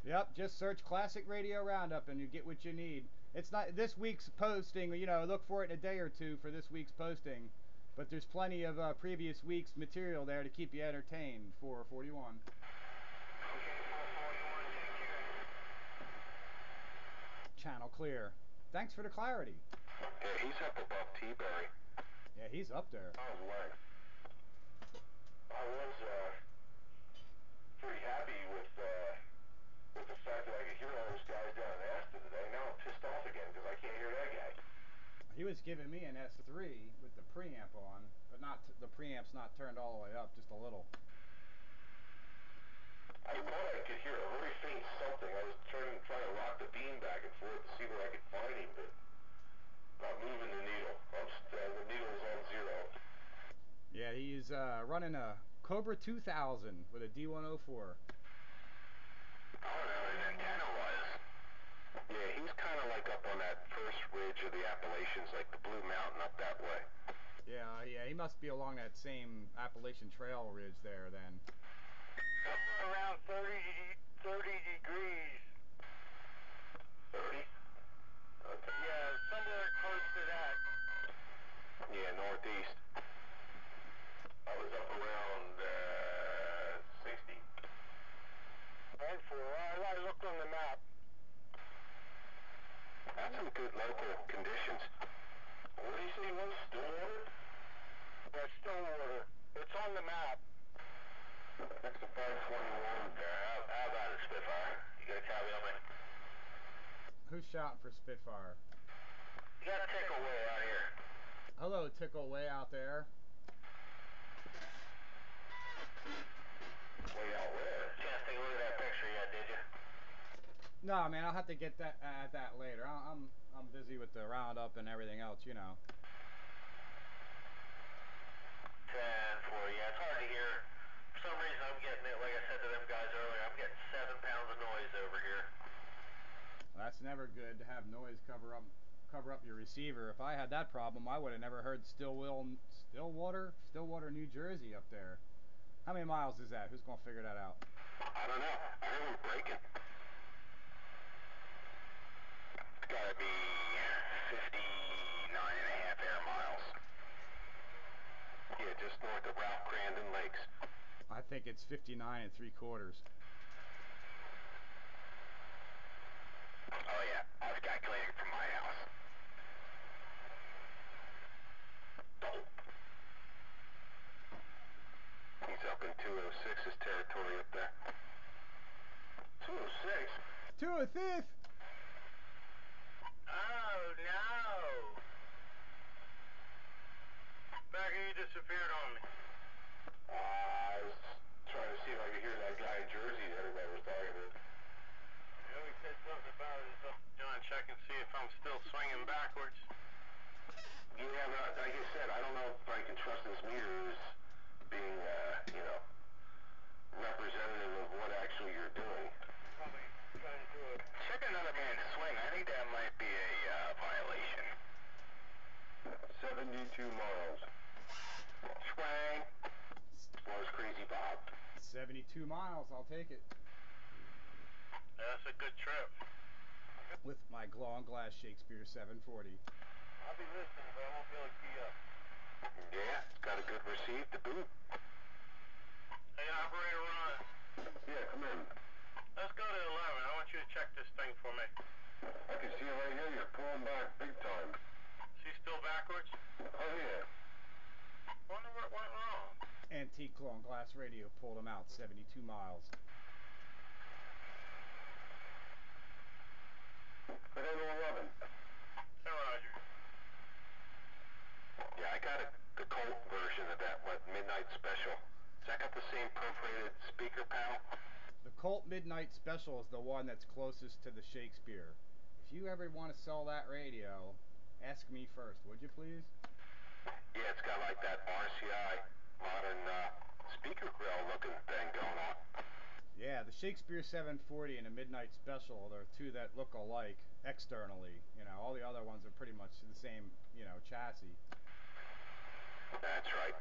Yep, just search Classic Radio Roundup and you get what you need. It's not this week's posting, you know, look for it in a day or two for this week's posting. But there's plenty of previous week's material there to keep you entertained. 441. Okay, 441, take care. Channel clear. Thanks for the clarity. Yeah, he's up above T-Berry. Yeah, he's up there. How's Lang? I was pretty happy with the fact that I could hear all those guys down in Aston today. Now I'm pissed off again because I can't hear that guy. He was giving me an S3 with the preamp on, but not the preamp's not turned all the way up, just a little. I thought I could hear a very faint something. I was trying to rock the beam back and forth to see where I could find him, but not moving the needle. The needle is on zero. Yeah, he's running a Cobra 2000 with a D104. I don't know his antenna was. Yeah, he's kind of like up on that first ridge of the Appalachians, like the Blue Mountain up that way. Yeah, he must be along that same Appalachian Trail ridge there then. Somewhere around 30 degrees. 30? Okay. Yeah, somewhere close to that. Yeah, northeast. I was up around 60. And I looked on the map. That's some good local conditions. What do you say it was? Stillwater? Yeah, Stillwater. It's on the map. That's the 521 there. How about it, Spitfire? You got a copy of me? Who's shouting for Spitfire? You got a tickle way out here. Hello, Tickle way out there. Way out where? Chance to take a look at that picture yet, did you? No, man, I'll have to get that at that later. I'm busy with the roundup and everything else, you know. 10-4, yeah, it's hard to hear. For some reason, I'm getting it, like I said to them guys earlier, I'm getting 7 pounds of noise over here. Well, that's never good to have noise cover up your receiver. If I had that problem, I would have never heard Stillwater, New Jersey up there. How many miles is that? Who's going to figure that out? I don't know. I heard them breaking. It's got to be 59 and a half air miles. Yeah, just north of Ralph Crandon Lakes. I think it's 59 3/4. Oh yeah, I was calculating from my house. Dope. He's up in 206's territory up there. 206? 205th! Oh no! Back here, you disappeared on me. I was trying to see if I could hear that guy in Jersey that everybody was talking about. Yeah, we said something about it. John, check and see if I'm still swinging backwards. Yeah, but like I said, I don't know if I can trust this meter as being, representative of what actually you're doing. Probably trying to do it. Check another man's swing. I think that might be a violation. 72 miles. Swang. As far as Crazy Bob. 72 miles, I'll take it. That's a good trip. With my glow and glass Shakespere 740. I'll be listening, but I won't be able to key up. Yeah, it's got a good receive to boot. Hey, operator Ron, Yeah, come in. let's go to 11. I want you to check this thing for me. I can see it right here. You're pulling back big time. She's still backwards? Oh, yeah. Wonder what went wrong. Antique glow and glass radio pulled him out 72 miles. I go to 11. Hey, Roger. Yeah, I got the Colt version of that Midnight Special. Has that got the same perforated speaker panel? The Colt Midnight Special is the one that's closest to the Shakespere. If you ever want to sell that radio, ask me first, would you please? Yeah, it's got like that RCI modern speaker grill looking thing going on. Yeah, the Shakespere 740 and the Midnight Special are two that look alike externally. You know, all the other ones are pretty much the same, chassis. That's right.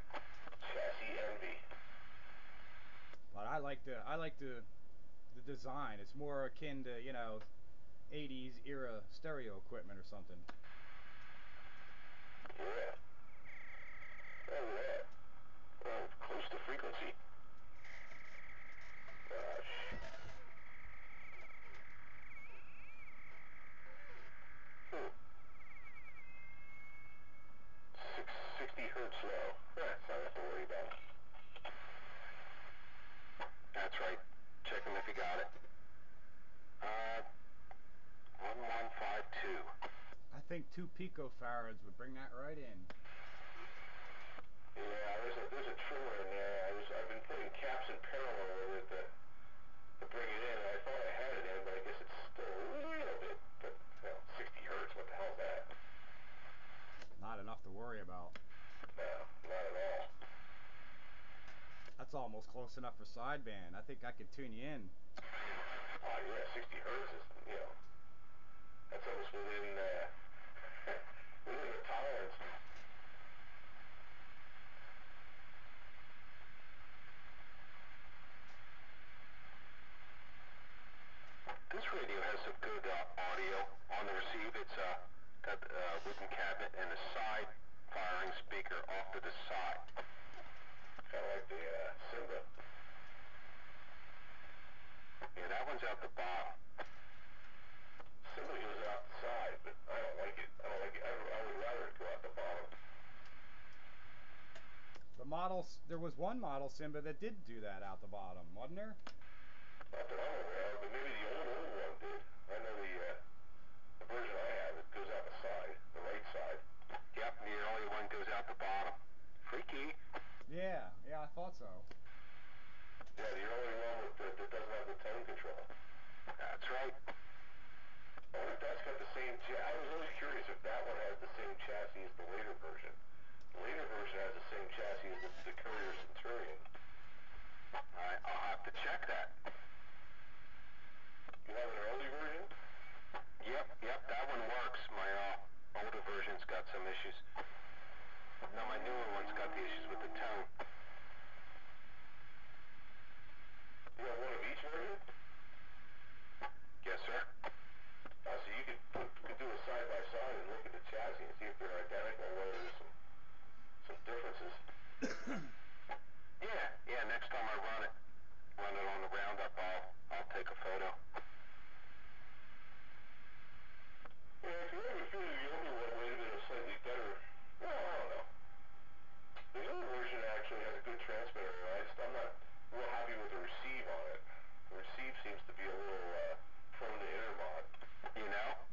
Chassis envy. But I like the design. It's more akin to, 80s era stereo equipment or something. Yeah. Oh, yeah. Well, it's close to frequency. Gosh. 2 picofarads would bring that right in. Yeah, there's a trimmer in there. I've been putting caps in parallel with it to bring it in. I thought I had it in, but I guess it's still a little bit. But 60 hertz. What the hell's that? Not enough to worry about. No, not at all. That's almost close enough for sideband. I think I could tune you in. Oh yeah, 60 hertz is, that's almost within within the tolerance. This radio has some good audio on the receive. It's got a wooden cabinet and a side firing speaker off to the side. Kind of like the Simba. Yeah, that one's out the bottom. Simba goes out the side, but I don't like it. I would rather it go out the bottom. The models, there was one model Simba that did do that out the bottom, wasn't there? Not that I'm aware of, but maybe the old one did. I know the version I have, it goes out the side, the right side. Yep, the early one goes out the bottom. Freaky. Yeah, I thought so. Yeah, the early one that doesn't have the tone control. That's right. I wonder if that's got the same I was always curious if that one has the same chassis as the later version. The later version has the same chassis as the Courier Centurion. I'll have to check that. You have an early version? Yep, that one works. My older version's got some issues. Now my newer one's got the issues with the tone. You have one of each version? Yes, sir. So you could do a side by side and look at the chassis and see if they're identical, or whether there's some differences. Yeah. Next time I run it on the roundup, I'll take a photo. Yeah, if you ever feel the older one might have been a slightly better. Well, I don't know. The newer version actually has a good transmitter. I'm not real happy with the receive on it. The receive seems to be a little prone to intermod.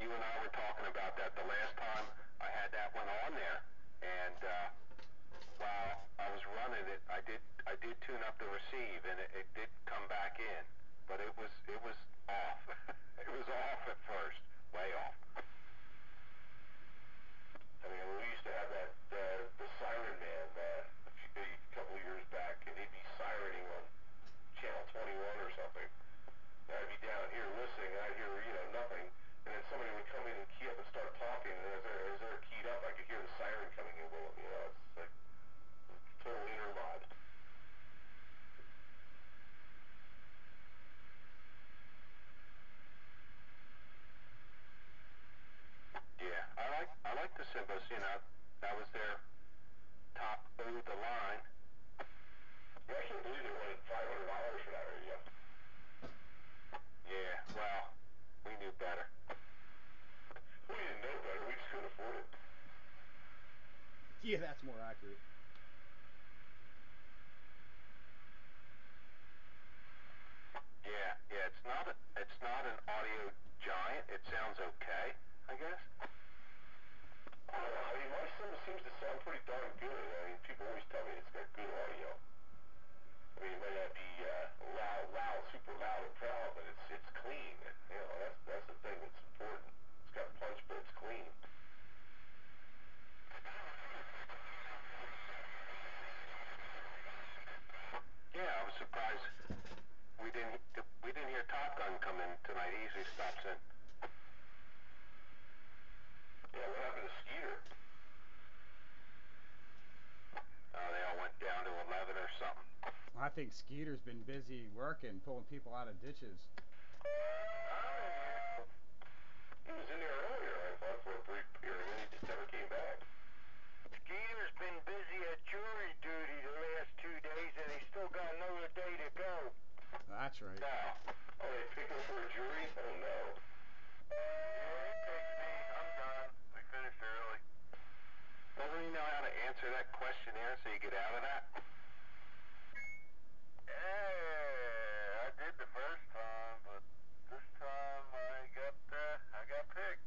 You and I were talking about that the last time I had that one on there, and while I was running it, I did tune up the receive, and it did come back in, but it was off. It was off at first, way off. I mean, we used to have that the Siren Man a couple of years back, and he'd be sirening on channel 21 or something. And I'd be down here listening, and I'd hear nothing, and then somebody would come in and key up and start talking, and as they're keyed up, I could hear the siren coming in. Well, it's like total intermod. Yeah, I like the Simbas. That was their top of the line. Yeah, I can't believe they wanted $500 for that radio. Yeah, well, we knew better. We didn't know better, we just couldn't afford it. Yeah, that's more accurate. Yeah, it's not an audio giant. It sounds okay, I guess. I don't know. I mean, my Simba seems to sound pretty darn good. I mean, people always tell me it's got good audio. I mean, it might not be loud, super loud and proud, but it's clean. That's the thing that's important. It's got punch, but it's clean. Yeah, I was surprised we didn't hear Top Gun come in tonight. He usually stops in. Yeah, what happened to Skeeter? They all went down to 11 or something. I think Skeeter's been busy working, pulling people out of ditches. He was in there earlier, I thought, for a brief period, and then he just never came back. Skeeter's been busy at jury duty the last 2 days, and he's still got another day to go. That's right. Now, they picked him for a jury? Oh, no. Yeah, he picked me. I'm done. We finished early. Doesn't he know how to answer that questionnaire so you get out of that? Yeah, I did the first time, but this time I got picked.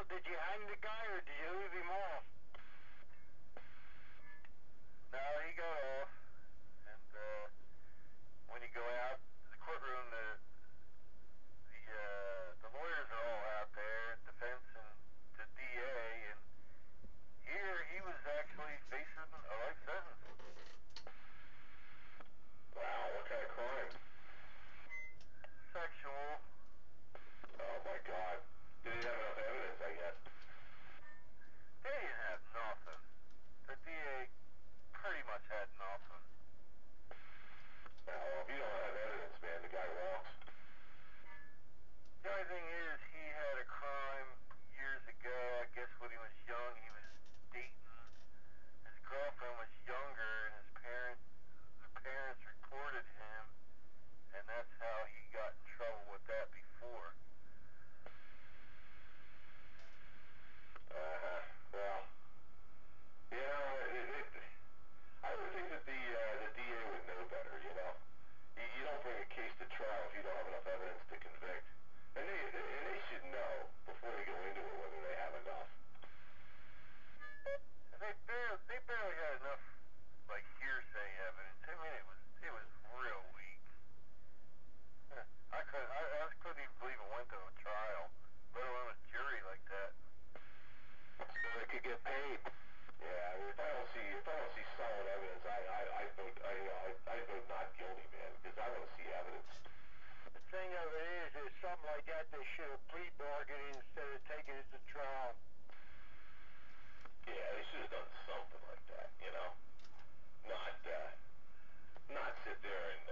did you hang the guy or did you leave him off? No, he got off. And when you go out to the courtroom, the lawyers are all out there, defense and the DA, and here he was actually facing a life sentence. Wow, what kind of crime? Sexual. Oh my God. Did he have enough evidence, I guess? They didn't have nothing. The DA pretty much had nothing. Well, if you don't have evidence, man, the guy walks. The only thing is, he had a crime years ago. I guess when he was young, he was dating. His girlfriend was younger, and the parents reported him, and that's how he got in trouble with that before. Well, you know, I would think that the DA would know better, you know? You don't bring a case to trial if you don't have enough evidence to convict. And they should know before they go into it whether they have enough. They barely had enough, like, hearsay evidence. I mean, it was real weak. I couldn't even believe it went to a trial, let alone a jury like that. So they could get paid. Yeah, I mean, if I don't see solid evidence, I vote not guilty, man, because I want to see evidence. The thing of it is something like that they should have plea bargained instead of taking it to trial. Yeah, they should have done something like that, you know? Not sit there and